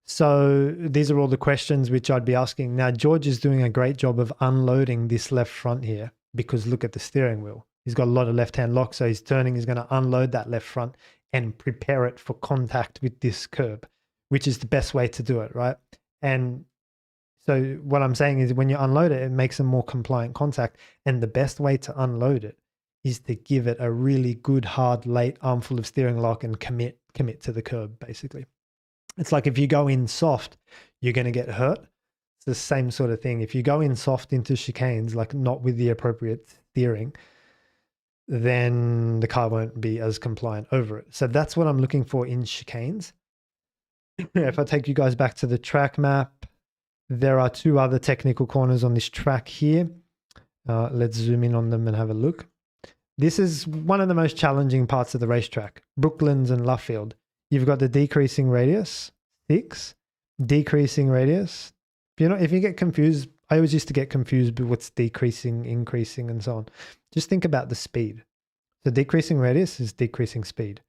So these are all the questions which I'd be asking. Now, George is doing a great job of unloading this left front here because look at the steering wheel. He's got a lot of left-hand lock, so he's turning, he's going to unload that left front and prepare it for contact with this curb, which is the best way to do it, right? And so what I'm saying is when you unload it, it makes a more compliant contact. And the best way to unload it is to give it a really good, hard, late armful of steering lock and commit to the curb, basically. It's like if you go in soft, you're going to get hurt. It's the same sort of thing. If you go in soft into chicanes, like not with the appropriate steering, then the car won't be as compliant over it. So that's what I'm looking for in chicanes. If I take you guys back to the track map, there are 2 other technical corners on this track here. Let's zoom in on them and have a look. This is one of the most challenging parts of the racetrack, Brooklands and Luffield. You've got the decreasing radius, 6, decreasing radius. If you get confused, I always used to get confused with what's decreasing, increasing, and so on. Just think about the speed. So decreasing radius is decreasing speed.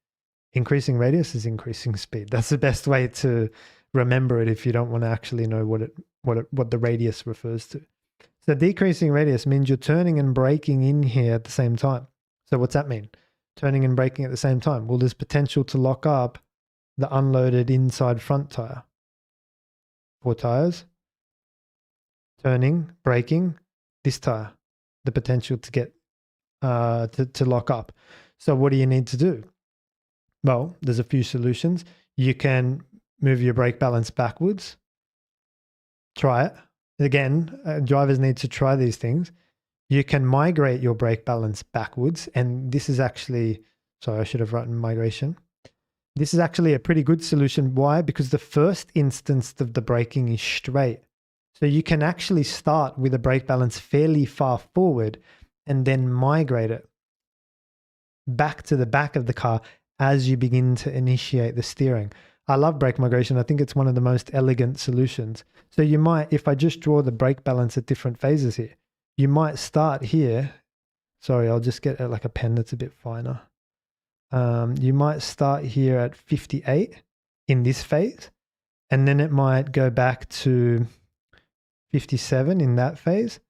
Increasing radius is increasing speed. That's the best way to remember it if you don't want to actually know what the radius refers to. So decreasing radius means you're turning and braking in here at the same time. So what's that mean? Turning and braking at the same time. Well, there's potential to lock up the unloaded inside front tire. 4 tires. Turning, braking, this tire. The potential to get to lock up. So what do you need to do? Well, there's a few solutions. You can move your brake balance backwards. Try it. Again, drivers need to try these things. You can migrate your brake balance backwards. And this is actually, sorry, I should have written migration. This is actually a pretty good solution. Why? Because the first instance of the braking is straight. So you can actually start with a brake balance fairly far forward and then migrate it back to the back of the car as you begin to initiate the steering. I love brake migration. I think it's one of the most elegant solutions. So you might, if I just draw the brake balance at different phases here, you might start here. Sorry, I'll just get like a pen that's a bit finer. You might start here at 58 in this phase, and then it might go back to 57 in that phase.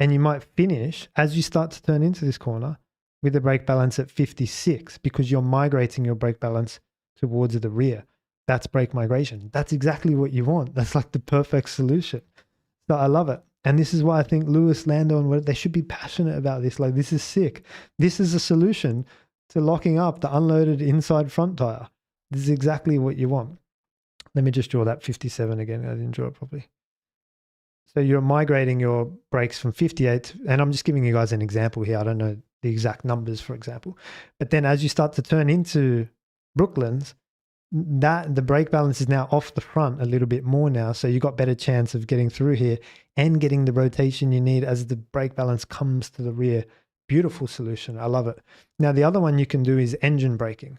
And you might finish as you start to turn into this corner with the brake balance at 56 because you're migrating your brake balance towards the rear. That's brake migration. That's exactly what you want. That's like the perfect solution. So I love it. And this is why I think Lewis, Lando, and they should be passionate about this. Like, this is sick. This is a solution to locking up the unloaded inside front tire. This is exactly what you want. Let me just draw that 57 again. I didn't draw it properly. So you're migrating your brakes from 58, and I'm just giving you guys an example here. I don't know the exact numbers, for example. But then as you start to turn into Brooklands, the brake balance is now off the front a little bit more now. So you got better chance of getting through here and getting the rotation you need as the brake balance comes to the rear. Beautiful solution. I love it. Now, the other one you can do is engine braking.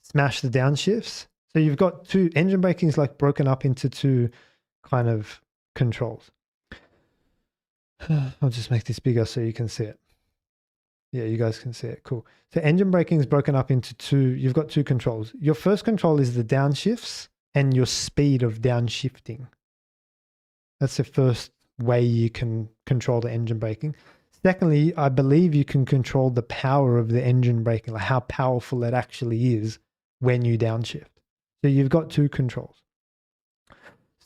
Smash the downshifts. So you've got two, engine braking is like broken up into 2 kind of controls. I'll just make this bigger so you can see it. Yeah, you guys can see it. Cool. So engine braking is broken up into 2. You've got 2 controls. Your first control is the downshifts and your speed of downshifting. That's the first way you can control the engine braking. Secondly, I believe you can control the power of the engine braking, like how powerful it actually is when you downshift. So you've got 2 controls.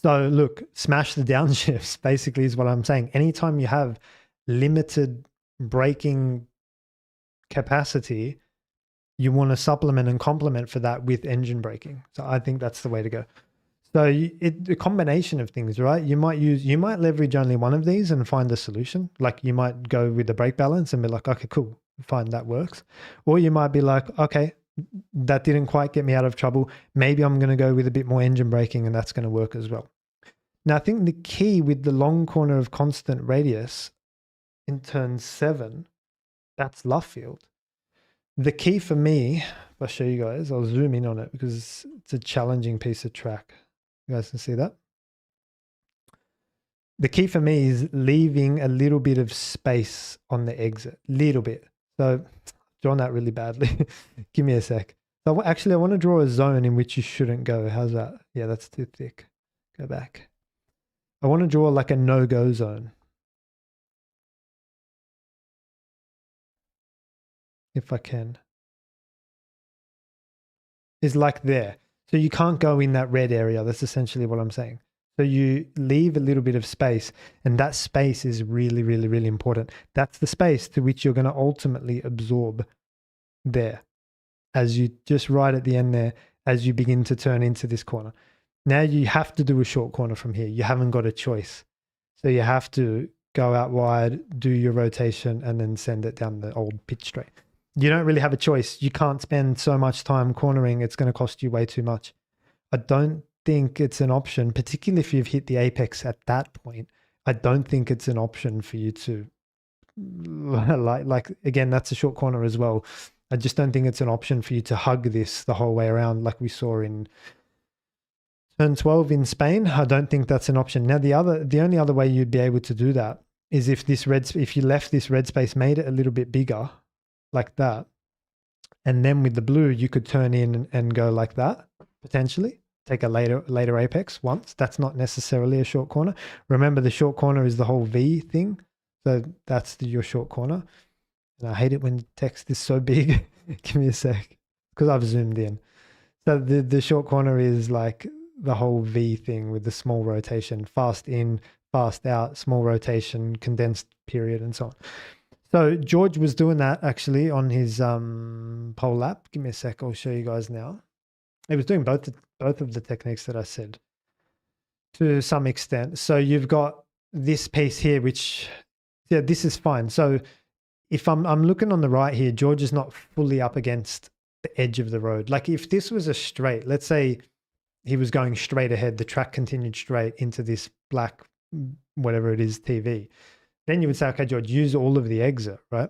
So look, smash the downshifts basically is what I'm saying. Anytime you have limited braking capacity, you want to supplement and complement for that with engine braking. So I think that's the way to go. So a combination of things, right? You might leverage only one of these and find a solution. Like you might go with the brake balance and be like, okay, cool, fine, that works. Or you might be like, okay, that didn't quite get me out of trouble. Maybe I'm going to go with a bit more engine braking and that's going to work as well. Now, I think the key with the long corner of constant radius in turn 7, that's Luffield. The key for me, if I show you guys, I'll zoom in on it because it's a challenging piece of track. You guys can see that? the key for me is leaving a little bit of space on the exit, little bit. So drawn that really badly. Give me a sec. So actually, I want to draw a zone in which you shouldn't go. How's that? Yeah, that's too thick. Go back. I want to draw like a no-go zone. If I can. Is like there. So you can't go in that red area. That's essentially what I'm saying. So you leave a little bit of space, and that space is really, really, really important. That's the space to which you're going to ultimately absorb there. As you just right at the end there, as you begin to turn into this corner. Now you have to do a short corner from here. You haven't got a choice. So you have to go out wide, do your rotation, and then send it down the old pitch straight. You don't really have a choice. You can't spend so much time cornering. It's going to cost you way too much. I don't think it's an option, particularly if you've hit the apex at that point. I don't think it's an option for you to like again, that's a short corner as well. I just don't think it's an option for you to hug this the whole way around like we saw in turn 12 in Spain. I don't think that's an option. Now, the only other way you'd be able to do that is if you left this red space, made it a little bit bigger like that, and then with the blue, you could turn in and go like that, potentially. Take a later apex once. That's not necessarily a short corner. Remember, the short corner is the whole V thing. So that's your short corner. And I hate it when text is so big. Give me a sec, because I've zoomed in. So the short corner is like the whole V thing with the small rotation, fast in, fast out, small rotation, condensed period, and so on. So George was doing that actually on his pole lap. Give me a sec. I'll show you guys now. He was doing both of the techniques that I said to some extent. So you've got this piece here, which, yeah, this is fine. So if I'm looking on the right here, George is not fully up against the edge of the road. Like if this was a straight, let's say he was going straight ahead, the track continued straight into this black, whatever it is, TV. Then you would say, okay, George, use all of the exit, right?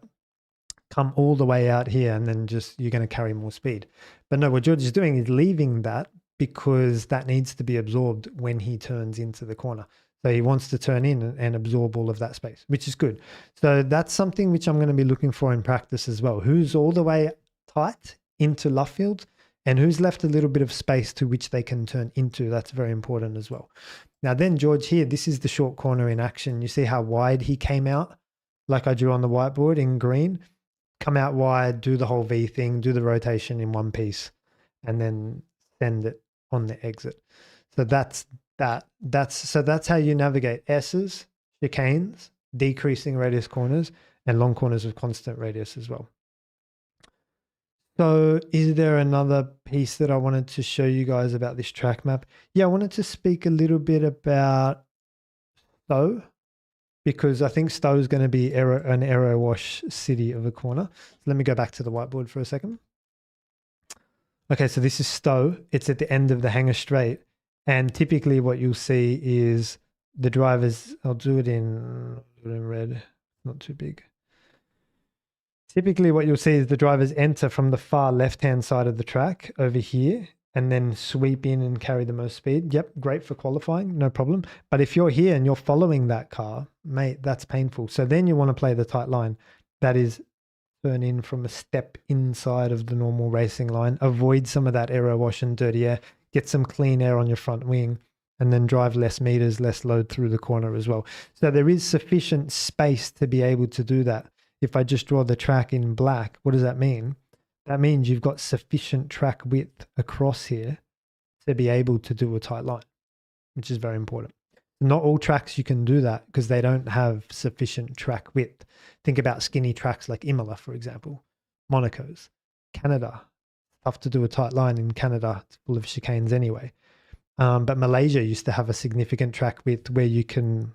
Come all the way out here, and then just you're going to carry more speed. But no, what George is doing is leaving that because that needs to be absorbed when he turns into the corner. So he wants to turn in and absorb all of that space, which is good. So that's something which I'm going to be looking for in practice as well. Who's all the way tight into Luffield and who's left a little bit of space to which they can turn into. That's very important as well. Now then, George here, this is the short corner in action. You see how wide he came out, like I drew on the whiteboard in green. Come out wide, do the whole V thing, do the rotation in one piece, and then send it on the exit. So that's that. That's how you navigate S's, chicanes, decreasing radius corners, and long corners with constant radius as well. So is there another piece that I wanted to show you guys about this track map? Yeah, I wanted to speak a little bit about Stowe, because I think Stowe is going to be an aero wash city of a corner. So let me go back to the whiteboard for a second. Okay, so this is Stowe. It's at the end of the Hanger Straight. And typically what you'll see is the drivers, I'll do it in red, not too big. Typically what you'll see is the drivers enter from the far left-hand side of the track over here and then sweep in and carry the most speed. Yep, great for qualifying, no problem. But if you're here and you're following that car, mate, that's painful. So then you want to play the tight line. That is turn in from a step inside of the normal racing line, avoid some of that aero wash and dirty air, get some clean air on your front wing, and then drive less meters, less load through the corner as well. So there is sufficient space to be able to do that. If I just draw the track in black, what does that mean? That means you've got sufficient track width across here to be able to do a tight line, which is very important. Not all tracks you can do that because they don't have sufficient track width. Think about skinny tracks like Imola, for example, Monaco's, Canada. Tough to do a tight line in Canada. It's full of chicanes anyway. But Malaysia used to have a significant track width where you can,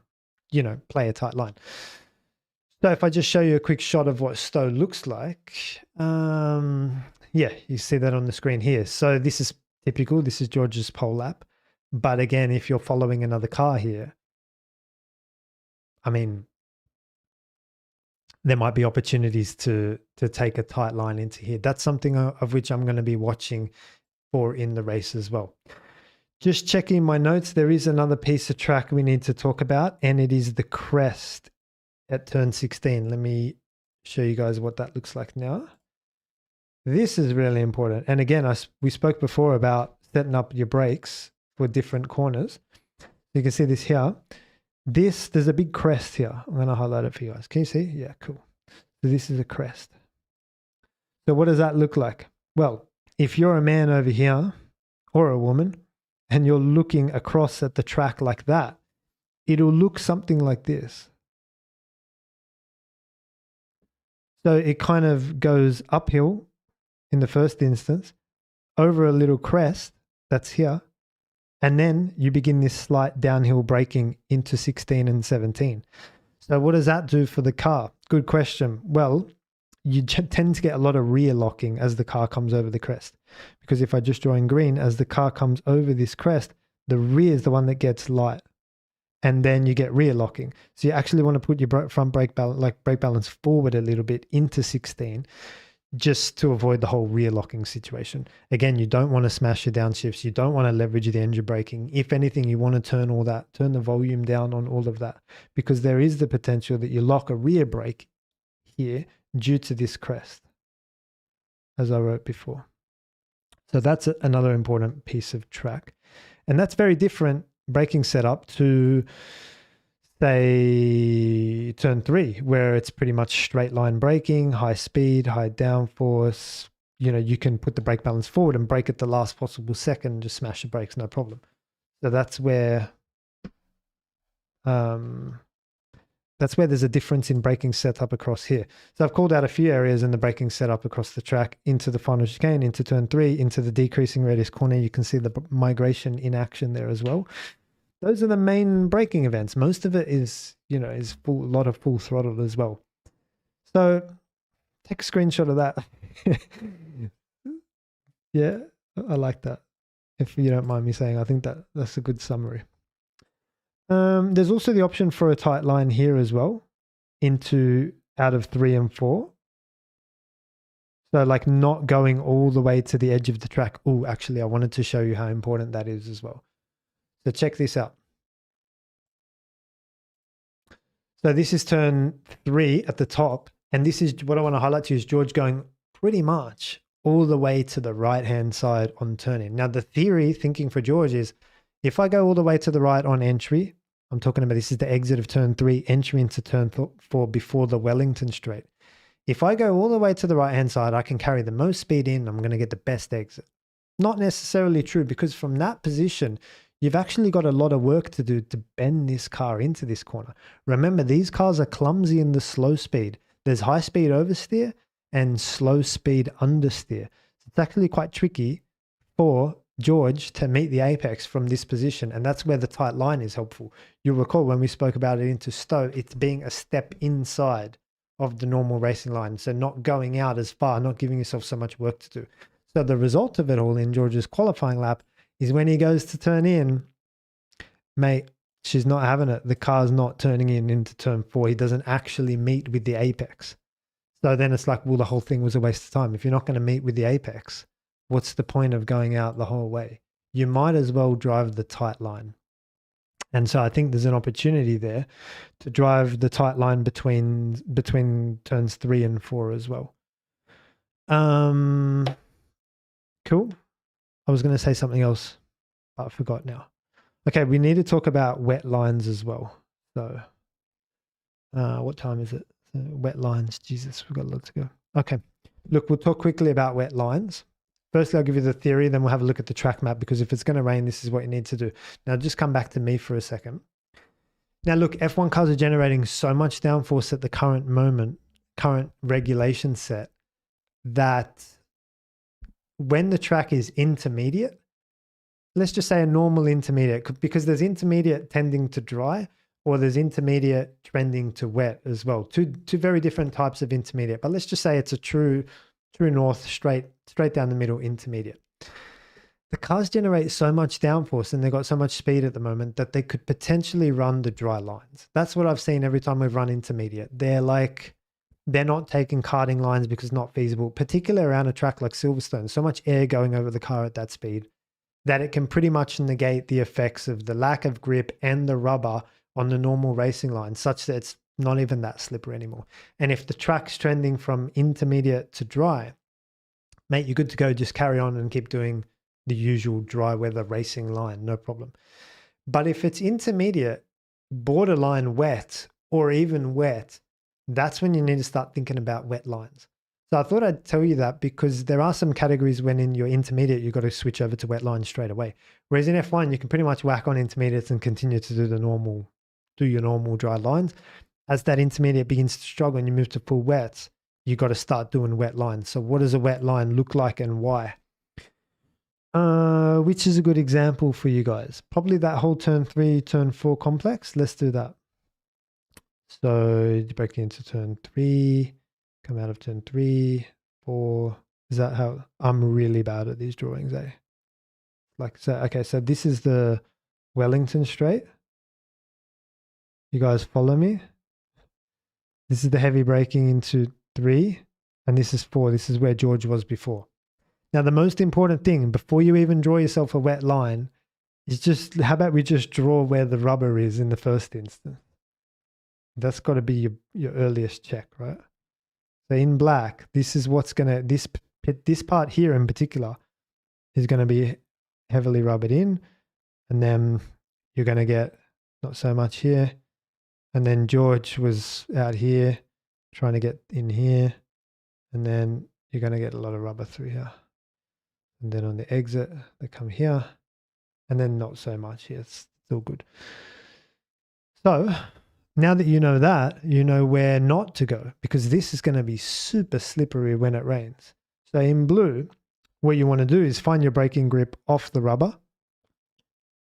play a tight line. So if I just show you a quick shot of what Stowe looks like, yeah, you see that on the screen here. So this is typical. This is George's pole lap. But again, if you're following another car here, I mean, there might be opportunities to take a tight line into here. That's something of which I'm going to be watching for in the race as well. Just checking my notes, there is another piece of track we need to talk about, and it is the crest at turn 16. Let me show you guys what that looks like now. This is really important. And again, we spoke before about setting up your brakes for different corners. You can see this here. There's a big crest here. I'm going to highlight it for you guys. Can you see? Yeah, cool. So this is a crest. So what does that look like? Well, if you're a man over here or a woman and you're looking across at the track like that, it'll look something like this. So it kind of goes uphill in the first instance, over a little crest that's here, and then you begin this slight downhill braking into 16 and 17. So what does that do for the car? Good question. Well, you tend to get a lot of rear locking as the car comes over the crest. Because if I just draw in green, as the car comes over this crest, the rear is the one that gets light. And then you get rear locking. So you actually want to put your front brake balance forward a little bit into 16, just to avoid the whole rear locking situation. Again, you don't want to smash your downshifts. You don't want to leverage the engine braking. If anything, you want to turn the volume down on all of that, because there is the potential that you lock a rear brake here due to this crest, as I wrote before. So that's another important piece of track. And that's very different braking setup to, say, turn 3, where it's pretty much straight line braking, high speed, high downforce. You know, you can put the brake balance forward and brake at the last possible second and just smash the brakes, no problem. So that's where there's a difference in braking setup across here. So I've called out a few areas in the braking setup across the track, into the final chicane, into turn 3, into the decreasing radius corner. You can see the migration in action there as well. Those are the main braking events. Most of it is, you know, is a lot of full throttle as well. So take a screenshot of that. Yeah, I like that. If you don't mind me saying, I think that's a good summary. There's also the option for a tight line here as well, out of 3 and 4. So like not going all the way to the edge of the track. Oh, actually, I wanted to show you how important that is as well. So check this out. So this is turn 3 at the top. And this is what I want to highlight to you is George going pretty much all the way to the right-hand side on turn-in. Now, the thinking for George is, if I go all the way to the right on entry, I'm talking about this is the exit of turn 3, entry into turn 4 before the Wellington straight. If I go all the way to the right-hand side, I can carry the most speed in. I'm going to get the best exit. Not necessarily true, because from that position, you've actually got a lot of work to do to bend this car into this corner. Remember, these cars are clumsy in the slow speed. There's high speed oversteer and slow speed understeer. It's actually quite tricky for George to meet the apex from this position, and that's where the tight line is helpful. You'll recall when we spoke about it into Stowe, it's being a step inside of the normal racing line, so not going out as far, not giving yourself so much work to do. So the result of it all in George's qualifying lap is when he goes to turn in, mate, she's not having it. The car's not turning into turn 4. He doesn't actually meet with the apex. So then it's like, well, the whole thing was a waste of time. If you're not going to meet with the apex, what's the point of going out the whole way? You might as well drive the tight line. And so I think there's an opportunity there to drive the tight line between turns 3 and 4 as well. Cool. I was going to say something else, but I forgot now. Okay, we need to talk about wet lines as well. So what time is it? Wet lines. Jesus, we've got a lot to go. Okay, look, we'll talk quickly about wet lines. Firstly, I'll give you the theory, then we'll have a look at the track map, because if it's going to rain, this is what you need to do. Now, just come back to me for a second. Now, look, F1 cars are generating so much downforce at the current moment, current regulation set, that when the track is intermediate, let's just say a normal intermediate, because there's intermediate tending to dry, or there's intermediate trending to wet as well. Two very different types of intermediate, but let's just say it's a true north, straight down the middle intermediate. The cars generate so much downforce and they've got so much speed at the moment that they could potentially run the dry lines. That's what I've seen every time we've run intermediate. They're not taking karting lines because it's not feasible, particularly around a track like Silverstone. So much air going over the car at that speed. that it can pretty much negate the effects of the lack of grip and the rubber on the normal racing line, such that it's not even that slippery anymore. And if the track's trending from intermediate to dry, mate, you're good to go. Just carry on and keep doing the usual dry weather racing line, no problem. But if it's intermediate, borderline wet, or even wet, that's when you need to start thinking about wet lines. So I thought I'd tell you that because there are some categories when in your intermediate, you've got to switch over to wet lines straight away. Whereas in F1, you can pretty much whack on intermediates and continue to do your normal dry lines. As that intermediate begins to struggle and you move to full wets, you've got to start doing wet lines. So what does a wet line look like and why? Which is a good example for you guys? Probably that whole turn 3, turn 4 complex. Let's do that. So you break into turn 3, come out of turn 3, 4. Is that how? I'm really bad at these drawings, eh? Like, so, okay, so this is the Wellington straight. You guys follow me? This is the heavy braking into 3, and this is 4. This is where George was before. Now, the most important thing before you even draw yourself a wet line is just, how about we just draw where the rubber is in the first instance? That's got to be your earliest check, right? So in black, this is what's going to, this part here in particular is going to be heavily rubbered in, and then you're going to get not so much here. And then George was out here trying to get in here, and then you're going to get a lot of rubber through here. And then on the exit, they come here, and then not so much here. It's still good. So now that you know that, you know where not to go, because this is going to be super slippery when it rains. So in blue, what you want to do is find your braking grip off the rubber.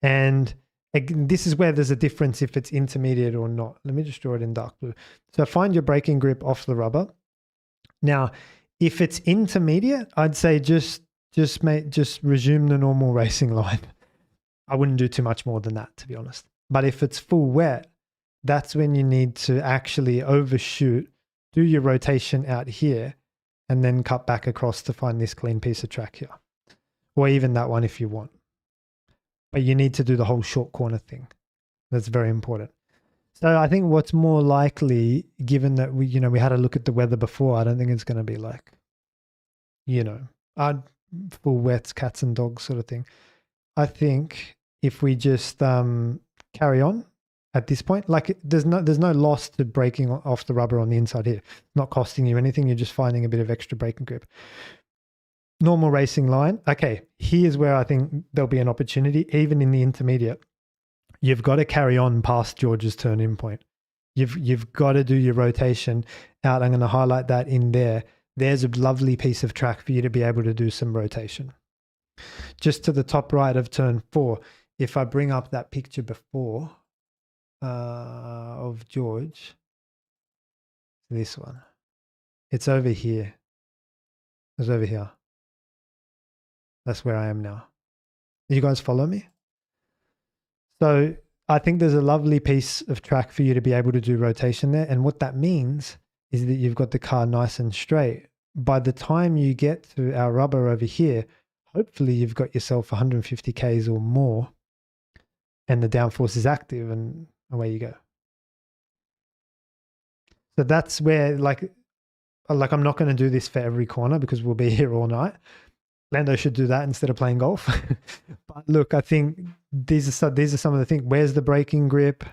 And this is where there's a difference if it's intermediate or not. Let me just draw it in dark blue. So find your braking grip off the rubber. Now, if it's intermediate, I'd say just resume the normal racing line. I wouldn't do too much more than that, to be honest. But if it's full wet, that's when you need to actually overshoot, do your rotation out here, and then cut back across to find this clean piece of track here. Or even that one if you want. But you need to do the whole short corner thing. That's very important. So I think what's more likely, given that we had a look at the weather before, I don't think it's going to be like, full wets, cats and dogs sort of thing. I think if we just carry on at this point, like there's no loss to breaking off the rubber on the inside here. Not costing you anything. You're just finding a bit of extra braking grip. Normal racing line. Okay, here's where I think there'll be an opportunity, even in the intermediate. You've got to carry on past George's turn-in point. You've got to do your rotation out. I'm going to highlight that in there. There's a lovely piece of track for you to be able to do some rotation. Just to the top right of turn 4, if I bring up that picture before of George, this one, it's over here. It's over here. That's where I am now. You guys follow me? So I think there's a lovely piece of track for you to be able to do rotation there. And what that means is that you've got the car nice and straight. By the time you get to our rubber over here, hopefully you've got yourself 150 Ks or more and the downforce is active and away you go. So that's where like I'm not going to do this for every corner because we'll be here all night. Lando should do that instead of playing golf. But look, I think these are some of the things. Where's the braking grip?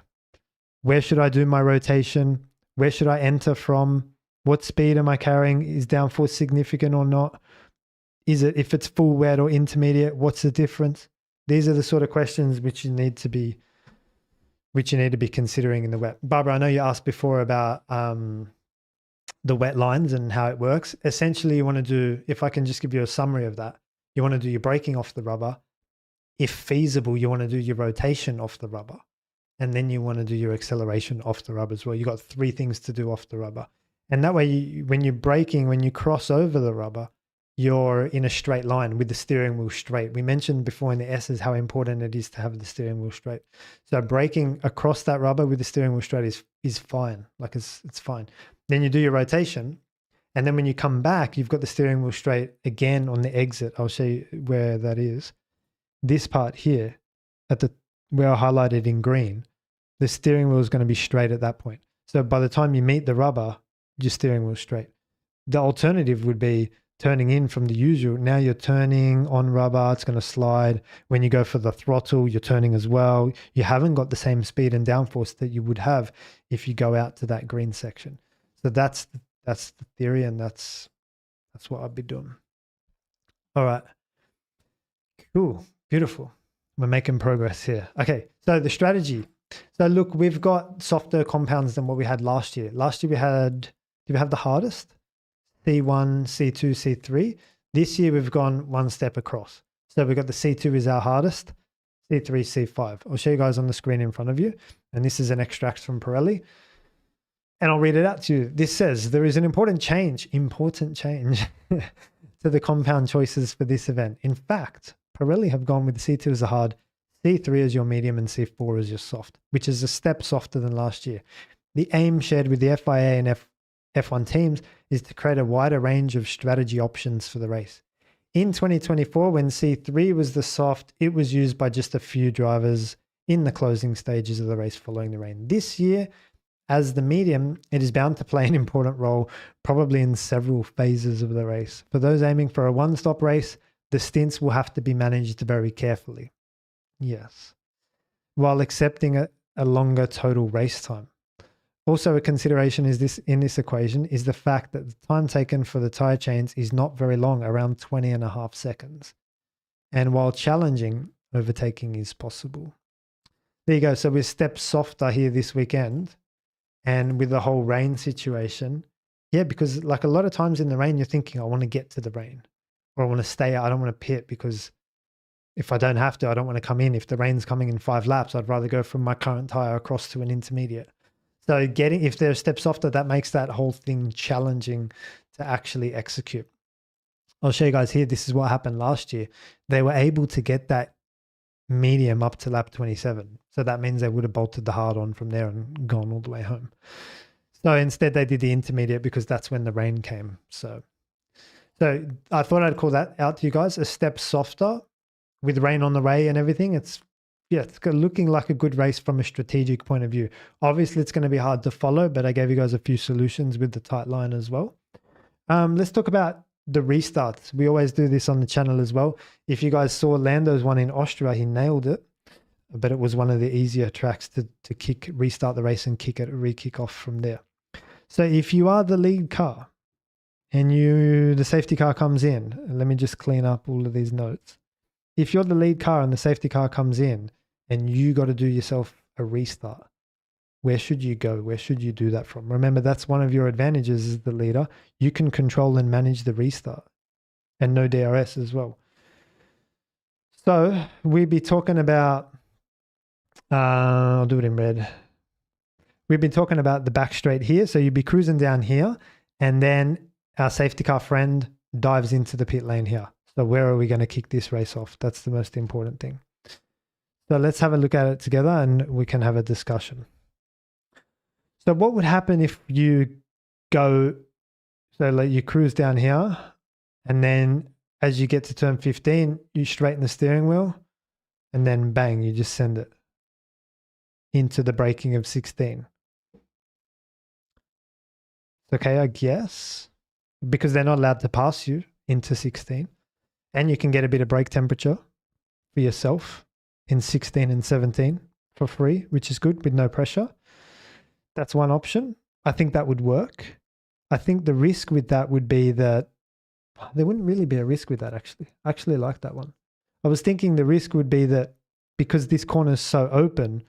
Where should I do my rotation? Where should I enter from? What speed am I carrying? Is downforce significant or not? Is it, if it's full wet or intermediate, what's the difference? These are the sort of questions which you need to be considering in the wet. Barbara, I know you asked before about the wet lines and how it works. Essentially, you want to do, if I can just give you a summary of that, you want to do your braking off the rubber. If feasible, you want to do your rotation off the rubber. And then you want to do your acceleration off the rubber as well. You've got 3 things to do off the rubber. And that way, when you're braking, when you cross over the rubber, you're in a straight line with the steering wheel straight. We mentioned before in the S's how important it is to have the steering wheel straight. So braking across that rubber with the steering wheel straight is fine. Like it's fine. Then you do your rotation. And then when you come back, you've got the steering wheel straight again on the exit. I'll show you where that is. this part here at the where I highlighted in green, the steering wheel is going to be straight at that point. So by the time you meet the rubber, your steering wheel is straight. The alternative would be turning in from the usual. Now you're turning on rubber, it's going to slide. When you go for the throttle, you're turning as well. You haven't got the same speed and downforce that you would have if you go out to that green section. So that's the theory, and that's what I'd be doing. All right. Cool. Beautiful. We're making progress here. Okay. So the strategy. So look, we've got softer compounds than what we had last year. Last year did we have the hardest? C1, C2, C3. This year we've gone one step across. So we've got the C2 is our hardest, C3, C5. I'll show you guys on the screen in front of you. And this is an extract from Pirelli. And I'll read it out to you. This says, there is an important change to the compound choices for this event. In fact, Pirelli have gone with C2 as a hard, C3 as your medium, and C4 as your soft, which is a step softer than last year. The aim shared with the FIA and F1 teams is to create a wider range of strategy options for the race. In 2024, when C3 was the soft, it was used by just a few drivers in the closing stages of the race following the rain. This year, as the medium, it is bound to play an important role, probably in several phases of the race. For those aiming for a one-stop race, the stints will have to be managed very carefully. Yes. While accepting a longer total race time. Also, a consideration in this equation is the fact that the time taken for the tyre chains is not very long, around 20.5 seconds. And while challenging, overtaking is possible. There you go. So we're steps softer here this weekend. And with the whole rain situation, yeah, because like a lot of times in the rain, you're thinking, I want to get to the rain, or I want to stay out. I don't want to pit because if I don't have to, I don't want to come in. If the rain's coming in 5 laps, I'd rather go from my current tire across to an intermediate. So if they're a step softer, that makes that whole thing challenging to actually execute. I'll show you guys here. This is what happened last year. They were able to get that medium up to lap 27. So that means they would have bolted the hard on from there and gone all the way home. So instead they did the intermediate because that's when the rain came. So I thought I'd call that out to you guys, a step softer with rain on the way and everything. It's looking like a good race from a strategic point of view. Obviously it's going to be hard to follow, but I gave you guys a few solutions with the tight line as well. Let's talk about the restarts. We always do this on the channel as well. If you guys saw Lando's one in Austria, he nailed it, but it was one of the easier tracks to restart the race and re-kick off from there. So if you are the lead car and the safety car comes in, let me just clean up all of these notes. If you're the lead car and the safety car comes in and you got to do yourself a restart, where should you go? Where should you do that from? Remember, that's one of your advantages as the leader. You can control and manage the restart, and no DRS as well. So we'd be talking about, I'll do it in red. We've been talking about the back straight here. So you'd be cruising down here, and then our safety car friend dives into the pit lane here. So where are we going to kick this race off? That's the most important thing. So let's have a look at it together and we can have a discussion. So what would happen if you go, so like you cruise down here and then as you get to turn 15, you straighten the steering wheel and then bang, you just send it into the braking of 16. Okay, I guess, because they're not allowed to pass you into 16. And you can get a bit of brake temperature for yourself in 16 and 17 for free, which is good with no pressure. That's one option. I think that would work. I think the risk with that would be that there wouldn't really be a risk with that, actually. I actually like that one. I was thinking the risk would be that because this corner is so open,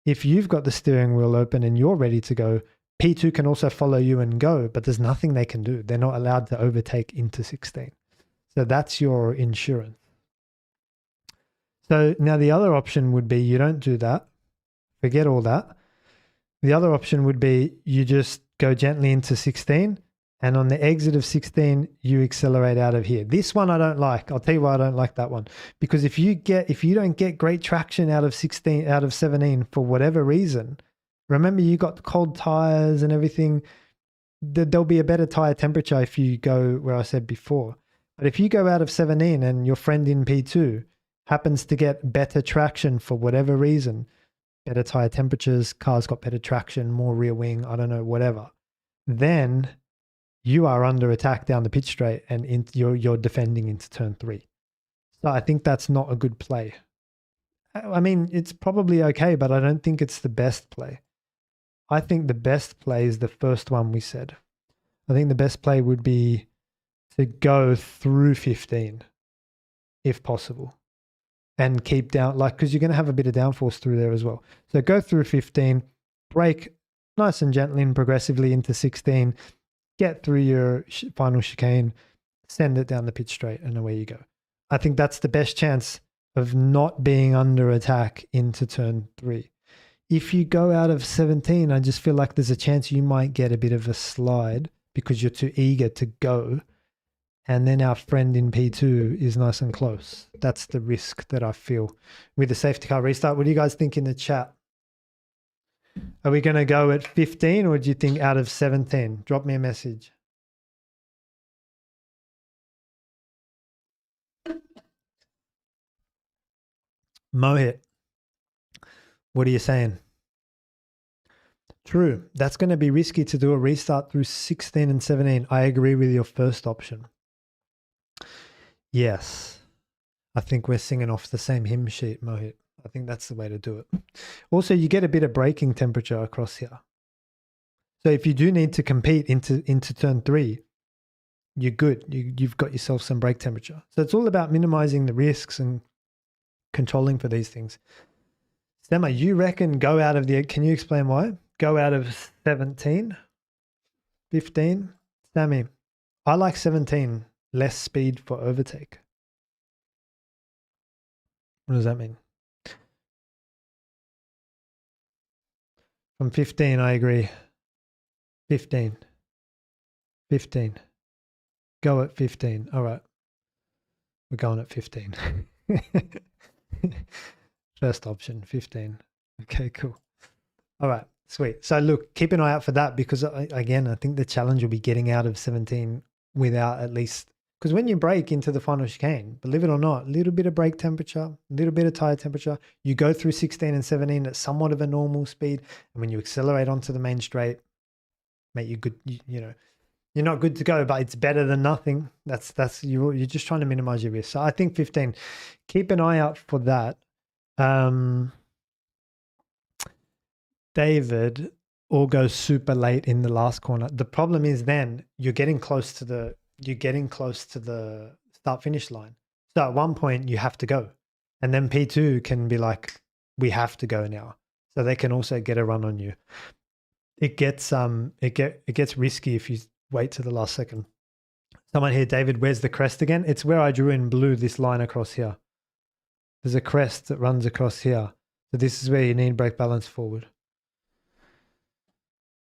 if you've got the steering wheel open and you're ready to go, P2 can also follow you and go, but there's nothing they can do. They're not allowed to overtake into 16. So that's your insurance. So now the other option would be you don't do that. Forget all that. The other option would be you just go gently into 16 and on the exit of 16, you accelerate out of here. This one I don't like. I'll tell you why I don't like that one. Because if you don't get great traction out of 17 for whatever reason, remember you got cold tires and everything, there'll be a better tire temperature if you go where I said before. But if you go out of 17 and your friend in P2 happens to get better traction for whatever reason, better tire temperatures, car's got better traction, more rear wing, I don't know, whatever, then you are under attack down the pitch straight and you're defending into turn 3. So I think that's not a good play. I mean, it's probably okay, but I don't think it's the best play. I think the best play is the first one we said. I think the best play would be to go through 15 if possible and keep down, like, because you're going to have a bit of downforce through there as well. So go through 15, brake nice and gently and progressively into 16, get through your final chicane, send it down the pitch straight, and away you go. I think that's the best chance of not being under attack into turn 3. If you go out of 17, I just feel like there's a chance you might get a bit of a slide because you're too eager to go. And then our friend in P2 is nice and close. That's the risk that I feel with the safety car restart. What do you guys think in the chat? Are we going to go at 15 or do you think out of 17? Drop me a message. Mohit, what are you saying? True. That's going to be risky to do a restart through 16 and 17. I agree with your first option. Yes. I think we're singing off the same hymn sheet, Mohit. I think that's the way to do it. Also, you get a bit of braking temperature across here. So if you do need to compete into turn 3, you're good. You've got yourself some brake temperature. So it's all about minimizing the risks and controlling for these things. Stemma, you reckon go out of the, can you explain why? Go out of 17, 15? Sammy, I like 17, less speed for overtake. What does that mean? From 15, I agree. 15. 15. Go at 15. All right. We're going at 15. First option, 15. Okay, cool. All right, sweet. So look, keep an eye out for that because, again, I think the challenge will be getting out of 17 without at least, because when you brake into the final chicane, believe it or not, a little bit of brake temperature, a little bit of tire temperature, you go through 16 and 17 at somewhat of a normal speed, and when you accelerate onto the main straight, mate, you're good. You know, you're not good to go, but it's better than nothing. That's you're just trying to minimize your risk. So I think 15. Keep an eye out for that. David, all goes super late in the last corner. The problem is then you're getting close to the start finish line. So at one point you have to go, and then P2 can be like, we have to go now. So they can also get a run on you. It gets risky if you wait to the last second. Someone here, David, where's the crest again? It's where I drew in blue this line across here. There's a crest that runs across here. So this is where you need brake balance forward.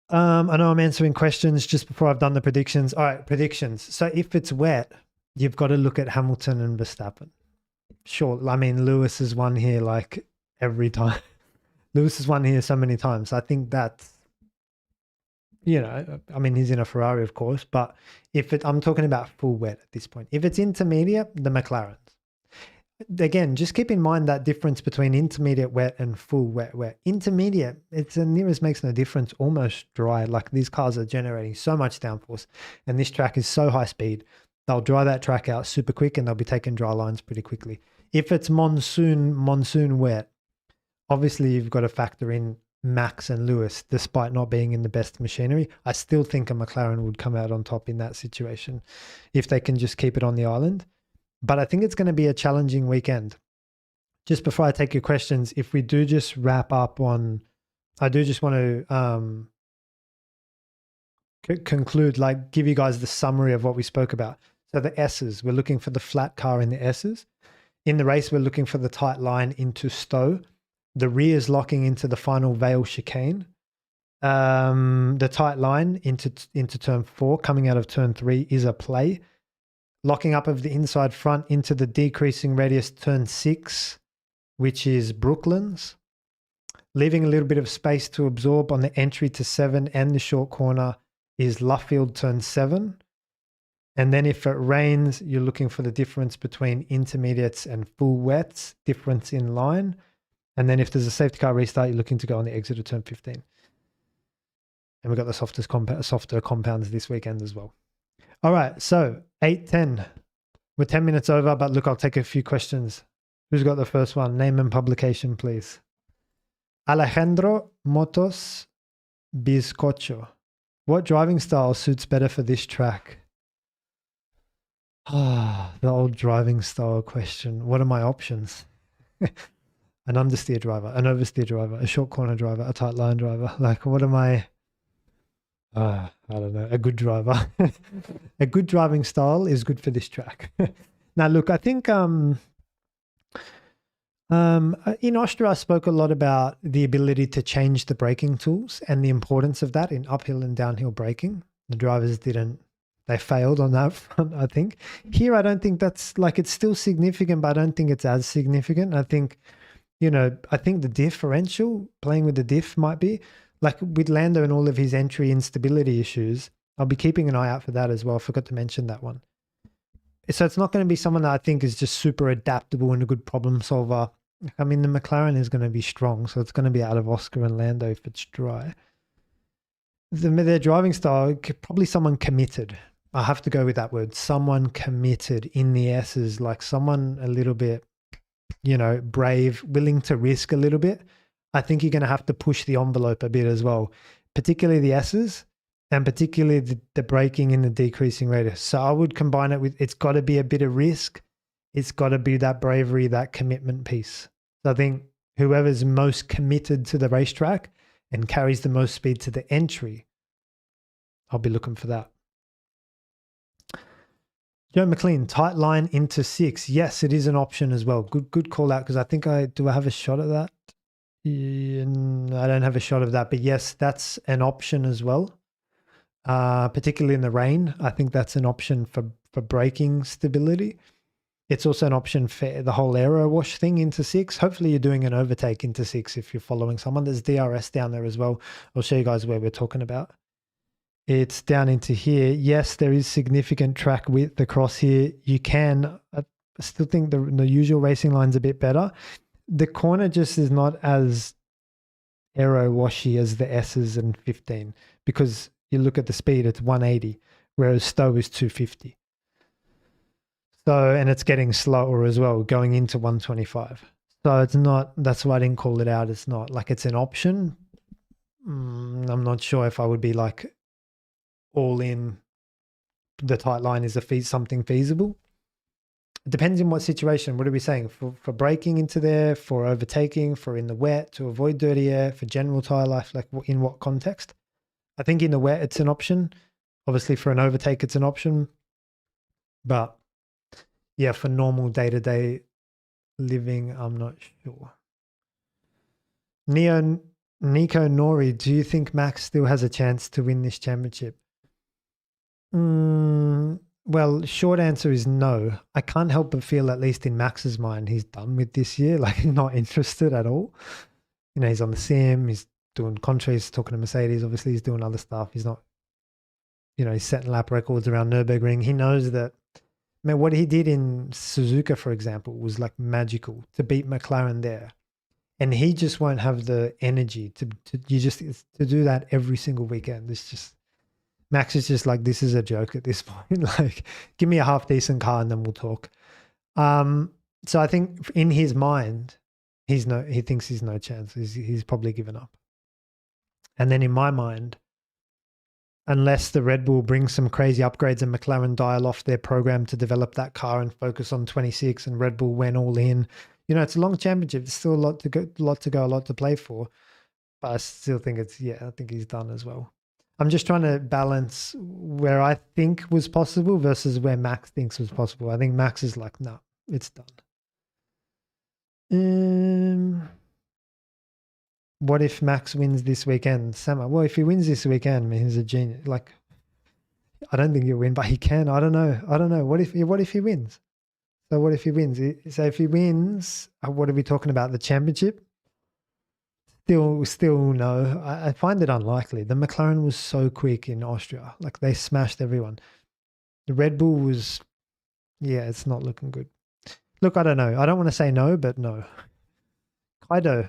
I know I'm answering questions just before I've done the predictions. All right, predictions. So if it's wet, you've got to look at Hamilton and Verstappen. Sure. I mean, Lewis has won here like every time. Lewis has won here so many times. I think that's, you know, I mean, he's in a Ferrari, of course, but I'm talking about full wet at this point. If it's intermediate, the McLarens. Again, just keep in mind that difference between intermediate wet and full wet. Intermediate, it's a nearest makes no difference, almost dry. Like these cars are generating so much downforce and this track is so high speed. They'll dry that track out super quick and they'll be taking dry lines pretty quickly. If it's monsoon wet, obviously you've got to factor in Max and Lewis, despite not being in the best machinery. I still think a McLaren would come out on top in that situation if they can just keep it on the island. But I think it's going to be a challenging weekend. Just before I take your questions, if we do just wrap up on, I do just want to conclude, like give you guys the summary of what we spoke about. So the S's, we're looking for the flat car in the S's. In the race, we're looking for the tight line into Stowe. The rear's locking into the final Vale chicane. The tight line into turn 4, coming out of turn 3 is a play. Locking up of the inside front into the decreasing radius turn 6, which is Brooklands. Leaving a little bit of space to absorb on the entry to 7 and the short corner is Luffield turn 7. And then if it rains, you're looking for the difference between intermediates and full wets, difference in line. And then if there's a safety car restart, you're looking to go on the exit of turn 15. And we've got the softer compounds this weekend as well. All right, so 8:10. We're 10 minutes over, but look, I'll take a few questions. Who's got the first one? Name and publication, please. Alejandro Motos Bizcocho. What driving style suits better for this track? Ah, the old driving style question. What are my options? An understeer driver, an oversteer driver, a short corner driver, a tight line driver. Like, what am I? I don't know. A good driver. A good driving style is good for this track. Now, look, I think in Austria, I spoke a lot about the ability to change the braking tools and the importance of that in uphill and downhill braking. The drivers didn't. They failed on that front, I think. Here, I don't think that's like, it's still significant, but I don't think it's as significant. I think, I think the differential, playing with the diff might be, like with Lando and all of his entry instability issues, I'll be keeping an eye out for that as well. I forgot to mention that one. So it's not going to be someone that I think is just super adaptable and a good problem solver. I mean, the McLaren is going to be strong, so it's going to be out of Oscar and Lando if it's dry. Their driving style, probably someone committed. I have to go with that word. Someone committed in the S's, like someone a little bit, brave, willing to risk a little bit. I think you're going to have to push the envelope a bit as well, particularly the S's and particularly the braking in the decreasing radius. So I would combine it with, it's got to be a bit of risk. It's got to be that bravery, that commitment piece. So I think whoever's most committed to the racetrack and carries the most speed to the entry, I'll be looking for that. Joe McLean, tight line into 6. Yes, it is an option as well. Good call out, because I think do I have a shot at that? Yeah, I don't have a shot of that, but yes, that's an option as well. Particularly in the rain, I think that's an option for braking stability. It's also an option for the whole aero wash thing into 6. Hopefully you're doing an overtake into 6 if you're following someone. There's DRS down there as well. I'll show you guys where we're talking about. It's down into here. Yes, there is significant track width across here. You can, I still think the usual racing line's a bit better. The corner just is not as aero washy as the S's and 15, because you look at the speed, it's 180, whereas Stowe is 250. So, and it's getting slower as well, going into 125. So it's not, that's why I didn't call it out. It's not like it's an option. I'm not sure if I would be like all in the tight line is something feasible. It depends on what situation. What are we saying? For braking into there, for overtaking, for in the wet, to avoid dirty air, for general tire life, like in what context? I think in the wet, it's an option. Obviously for an overtake, it's an option. But yeah, for normal day-to-day living, I'm not sure. Nico Nori, do you think Max still has a chance to win this championship? Well, short answer is no. I can't help but feel, at least in Max's mind, he's done with this year. Like, he's not interested at all. He's on the sim, he's doing contras, talking to Mercedes. Obviously, he's doing other stuff. He's not, he's setting lap records around Nürburgring. He knows that, what he did in Suzuka, for example, was like magical to beat McLaren there. And he just won't have the energy to do that every single weekend. It's just, Max is just like, this is a joke at this point. Like, give me a half decent car and then we'll talk. So I think in his mind, he thinks he's no chance. He's probably given up. And then in my mind, unless the Red Bull brings some crazy upgrades and McLaren dial off their program to develop that car and focus on 26, and Red Bull went all in, it's a long championship. There's still a lot to go, a lot to play for. But I still think I think he's done as well. I'm just trying to balance where I think was possible versus where Max thinks was possible. I think Max is like, no, it's done. What if Max wins this weekend? Sama, well, if he wins this weekend, he's a genius. Like, I don't think he'll win, but he can. I don't know. What if he wins? So what if he wins? So if he wins, what are we talking about? The championship? Still no. I find it unlikely. The McLaren was so quick in Austria. Like, they smashed everyone. The Red Bull was, yeah, it's not looking good. Look, I don't know. I don't want to say no, but no. Kaido,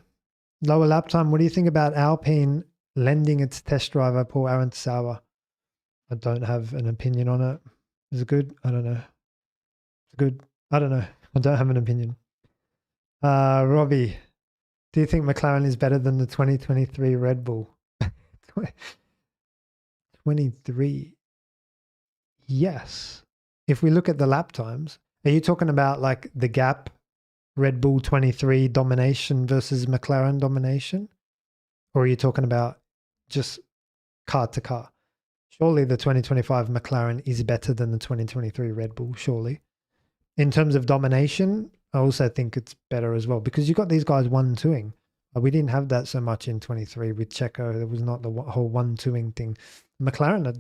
lower lap time. What do you think about Alpine lending its test driver, Paul Aaron Sauer? I don't have an opinion on it. Is it good? I don't know. It's good. I don't know. I don't have an opinion. Robbie, do you think McLaren is better than the 2023 Red Bull? 23. Yes. If we look at the lap times, are you talking about like the gap, Red Bull 23 domination versus McLaren domination? Or are you talking about just car to car? Surely the 2025 McLaren is better than the 2023 Red Bull, surely. In terms of domination, I also think it's better as well because you got these guys 1-2ing. We didn't have that so much in 23 with Checo. There was not the whole 1-2ing thing. McLaren are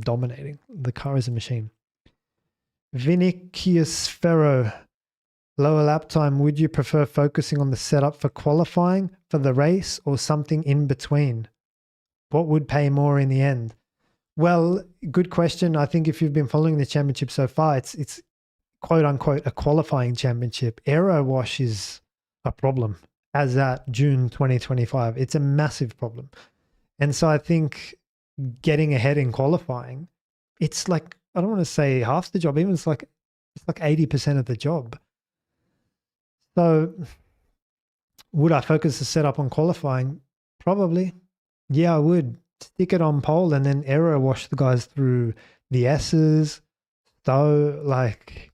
dominating. The car is a machine. Vinicius Ferro, lower lap time. Would you prefer focusing on the setup for qualifying for the race or something in between? What would pay more in the end? Well, good question. I think if you've been following the championship so far, it's quote unquote a qualifying championship. Aero wash is a problem as at June 2025. It's a massive problem. And so I think getting ahead in qualifying, it's like, I don't want to say half the job, even it's like 80% of the job. So would I focus the setup on qualifying? Probably. Yeah, I would. Stick it on pole and then aero wash the guys through the S's. So like,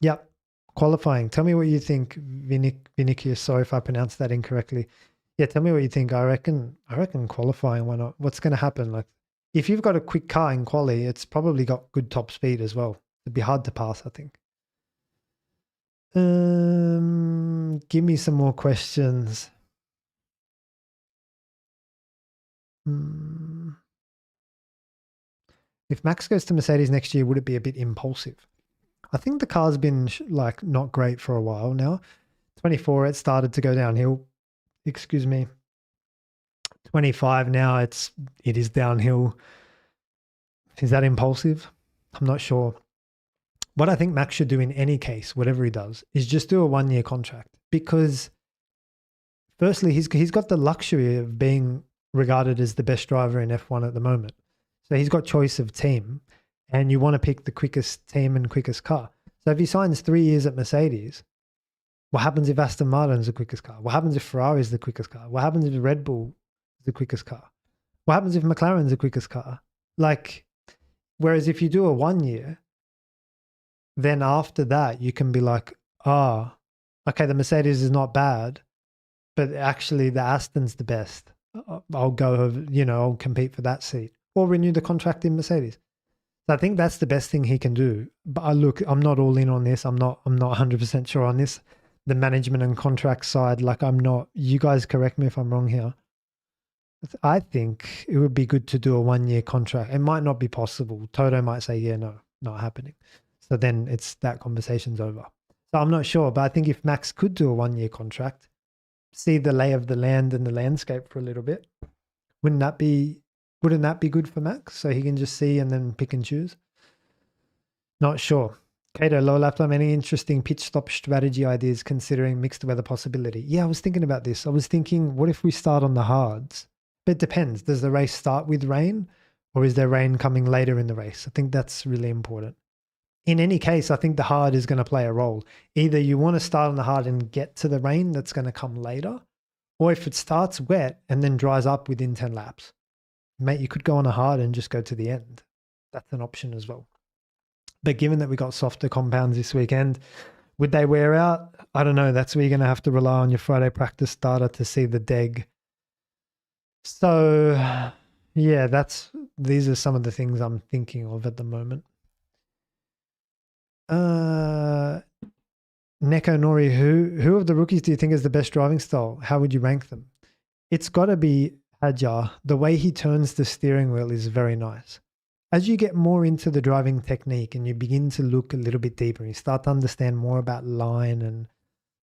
yep. Qualifying. Tell me what you think, Vinicius. Sorry if I pronounced that incorrectly. Yeah, tell me what you think. I reckon qualifying, why not? What's going to happen? Like, if you've got a quick car in quali, it's probably got good top speed as well. It'd be hard to pass, I think. Give me some more questions. If Max goes to Mercedes next year, would it be a bit impulsive? I think the car's been like not great for a while now. 24, it started to go downhill. Excuse me. 25 now, it is downhill. Is that impulsive? I'm not sure. What I think Max should do in any case, whatever he does, is just do a 1-year contract because firstly, he's got the luxury of being regarded as the best driver in F1 at the moment. So he's got choice of team and you want to pick the quickest team and quickest car. So if he signs 3 years at Mercedes, what happens if Aston Martin is the quickest car? What happens if Ferrari is the quickest car? What happens if Red Bull is the quickest car? What happens if McLaren is the quickest car? Like, whereas if you do a 1 year, then after that, you can be like, okay, the Mercedes is not bad, but actually the Aston's the best. I'll go, I'll compete for that seat or renew the contract in Mercedes. So I think that's the best thing he can do. But I'm not all in on this. I'm not 100% sure on this. The management and contract side, like I'm not, you guys correct me if I'm wrong here. I think it would be good to do a 1-year contract. It might not be possible. Toto might say, yeah, no, not happening. So then that conversation's over. So I'm not sure, but I think if Max could do a 1-year contract, see the lay of the land and the landscape for a little bit, wouldn't that be good for Max? So he can just see and then pick and choose? Not sure. Kato, low lap time, any interesting pitch stop strategy ideas considering mixed weather possibility? Yeah, I was thinking about this. I was thinking, what if we start on the hards? But it depends. Does the race start with rain or is there rain coming later in the race? I think that's really important. In any case, I think the hard is going to play a role. Either you want to start on the hard and get to the rain that's going to come later, or if it starts wet and then dries up within 10 laps, mate, you could go on a hard and just go to the end. That's an option as well. But given that we got softer compounds this weekend, would they wear out? I don't know. That's where you're going to have to rely on your Friday practice starter to see the deg. So yeah, these are some of the things I'm thinking of at the moment. Neko Nori, who of the rookies do you think is the best driving style? How would you rank them? It's got to be Hadjar. The way he turns the steering wheel is very nice. As you get more into the driving technique and you begin to look a little bit deeper, you start to understand more about line and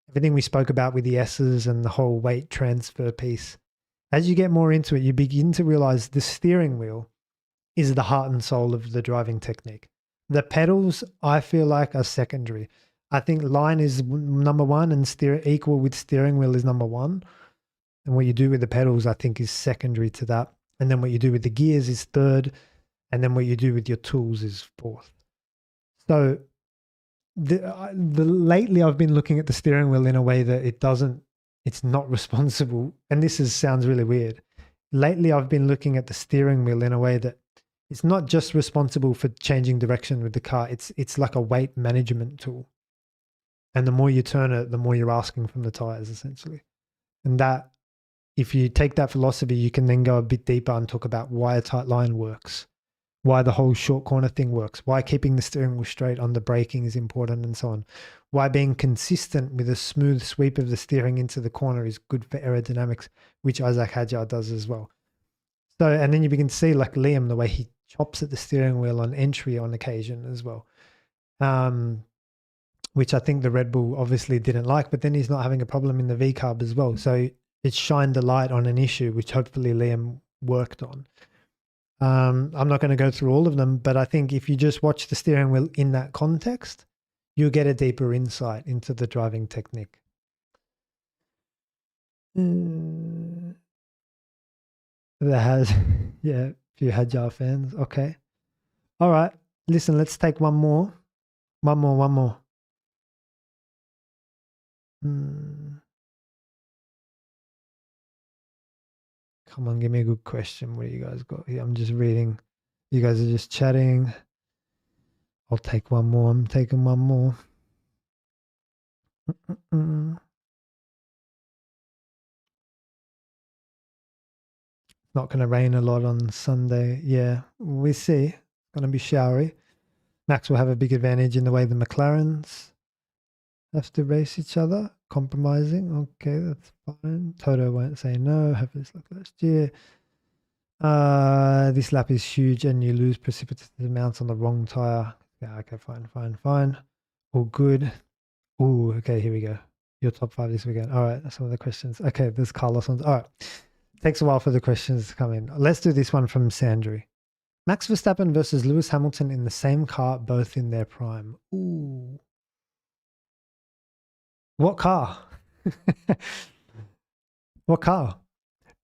everything we spoke about with the S's and the whole weight transfer piece. As you get more into it, you begin to realize the steering wheel is the heart and soul of the driving technique. The pedals, I feel like, are secondary. I think line is number one, and equal with steering wheel is number one. And what you do with the pedals, I think, is secondary to that. And then what you do with the gears is third. And then what you do with your tools is fourth. So lately I've been looking at the steering wheel in a way that it's not responsible. And this sounds really weird. Lately I've been looking at the steering wheel in a way that it's not just responsible for changing direction with the car. It's like a weight management tool. And the more you turn it, the more you're asking from the tires, essentially. And that, if you take that philosophy, you can then go a bit deeper and talk about why a tight line works, why the whole short corner thing works, why keeping the steering wheel straight on the braking is important, and so on. Why being consistent with a smooth sweep of the steering into the corner is good for aerodynamics, which Isaac Hadjar does as well. So, and then you begin to see, like Liam, the way he chops at the steering wheel on entry on occasion as well. Which I think the Red Bull obviously didn't like, but then he's not having a problem in the V-carb as well. So it shined a light on an issue, which hopefully Liam worked on. I'm not going to go through all of them, but I think if you just watch the steering wheel in that context, you'll get a deeper insight into the driving technique. There has, yeah, a few Hadjar fans. Okay. All right. Listen, let's take one more. One more. Come on, give me a good question. What do you guys got here? I'm just reading. You guys are just chatting. I'll take one more. I'm taking one more. Not going to rain a lot on Sunday. Yeah, we see. It's going to be showery. Max will have a big advantage in the way the McLarens have to race each other. Compromising. Okay, that's fine. Toto won't say no. Have this like last year. This lap is huge and you lose precipitous amounts on the wrong tire. Yeah, okay, fine. All good. Oh, okay, here we go. Your top 5 this weekend. All right, that's some of the questions. Okay, there's Carlos ones. All right. Takes a while for the questions to come in. Let's do this one from Sandry. Max Verstappen versus Lewis Hamilton in the same car, both in their prime. Ooh. What car? What car?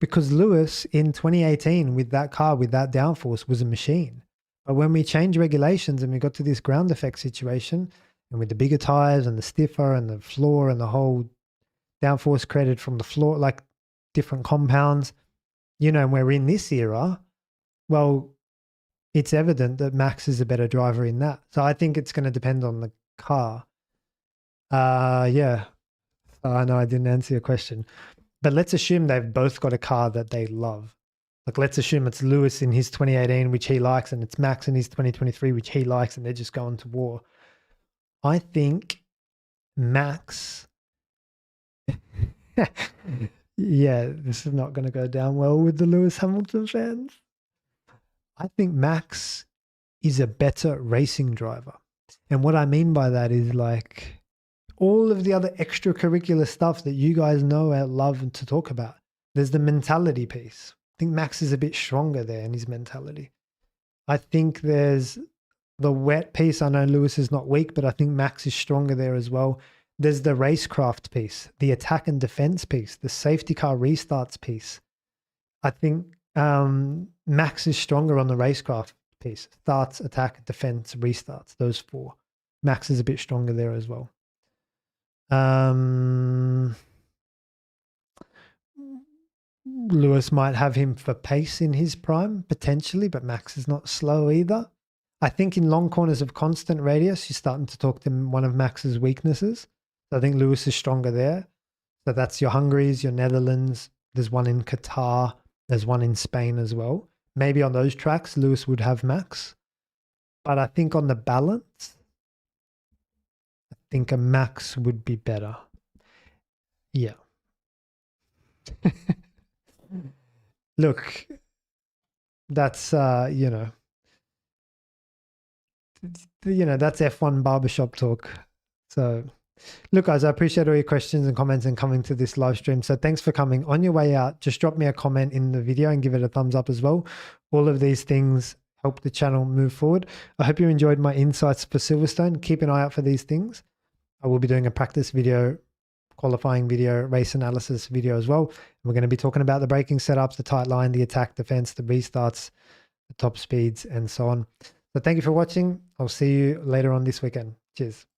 Because Lewis in 2018 with that car, with that downforce, was a machine. But when we changed regulations and we got to this ground effect situation, and with the bigger tires and the stiffer and the floor and the whole downforce created from the floor, like different compounds, you know, and we're in this era, well, it's evident that Max is a better driver in that. So I think it's going to depend on the car. Yeah. I know I didn't answer your question, but let's assume they've both got a car that they love. Like, let's assume it's Lewis in his 2018, which he likes, and it's Max in his 2023, which he likes, and they're just going to war. I think Max, yeah, this is not going to go down well with the Lewis Hamilton fans. I think Max is a better racing driver. And what I mean by that is, like, all of the other extracurricular stuff that you guys know I love to talk about. There's the mentality piece. I think Max is a bit stronger there in his mentality. I think there's the wet piece. I know Lewis is not weak, but I think Max is stronger there as well. There's the racecraft piece, the attack and defense piece, the safety car restarts piece. I think Max is stronger on the racecraft piece. Starts, attack, defense, restarts, those 4. Max is a bit stronger there as well. Lewis might have him for pace in his prime, potentially, but Max is not slow either. I think in long corners of constant radius, you're starting to talk to one of Max's weaknesses. So I think Lewis is stronger there. So that's your Hungaries, your Netherlands. There's one in Qatar. There's one in Spain as well. Maybe on those tracks, Lewis would have Max. But I think on the balance, I think a Max would be better. Yeah. Look, that's, that's F1 barbershop talk. So look, guys, I appreciate all your questions and comments and coming to this live stream. So thanks for coming. On your way out, just drop me a comment in the video and give it a thumbs up as well. All of these things help the channel move forward. I hope you enjoyed my insights for Silverstone. Keep an eye out for these things. I will be doing a practice video, qualifying video, race analysis video as well. We're going to be talking about the braking setups, the tight line, the attack, defense, the restarts, the top speeds, and so on. So thank you for watching. I'll see you later on this weekend. Cheers.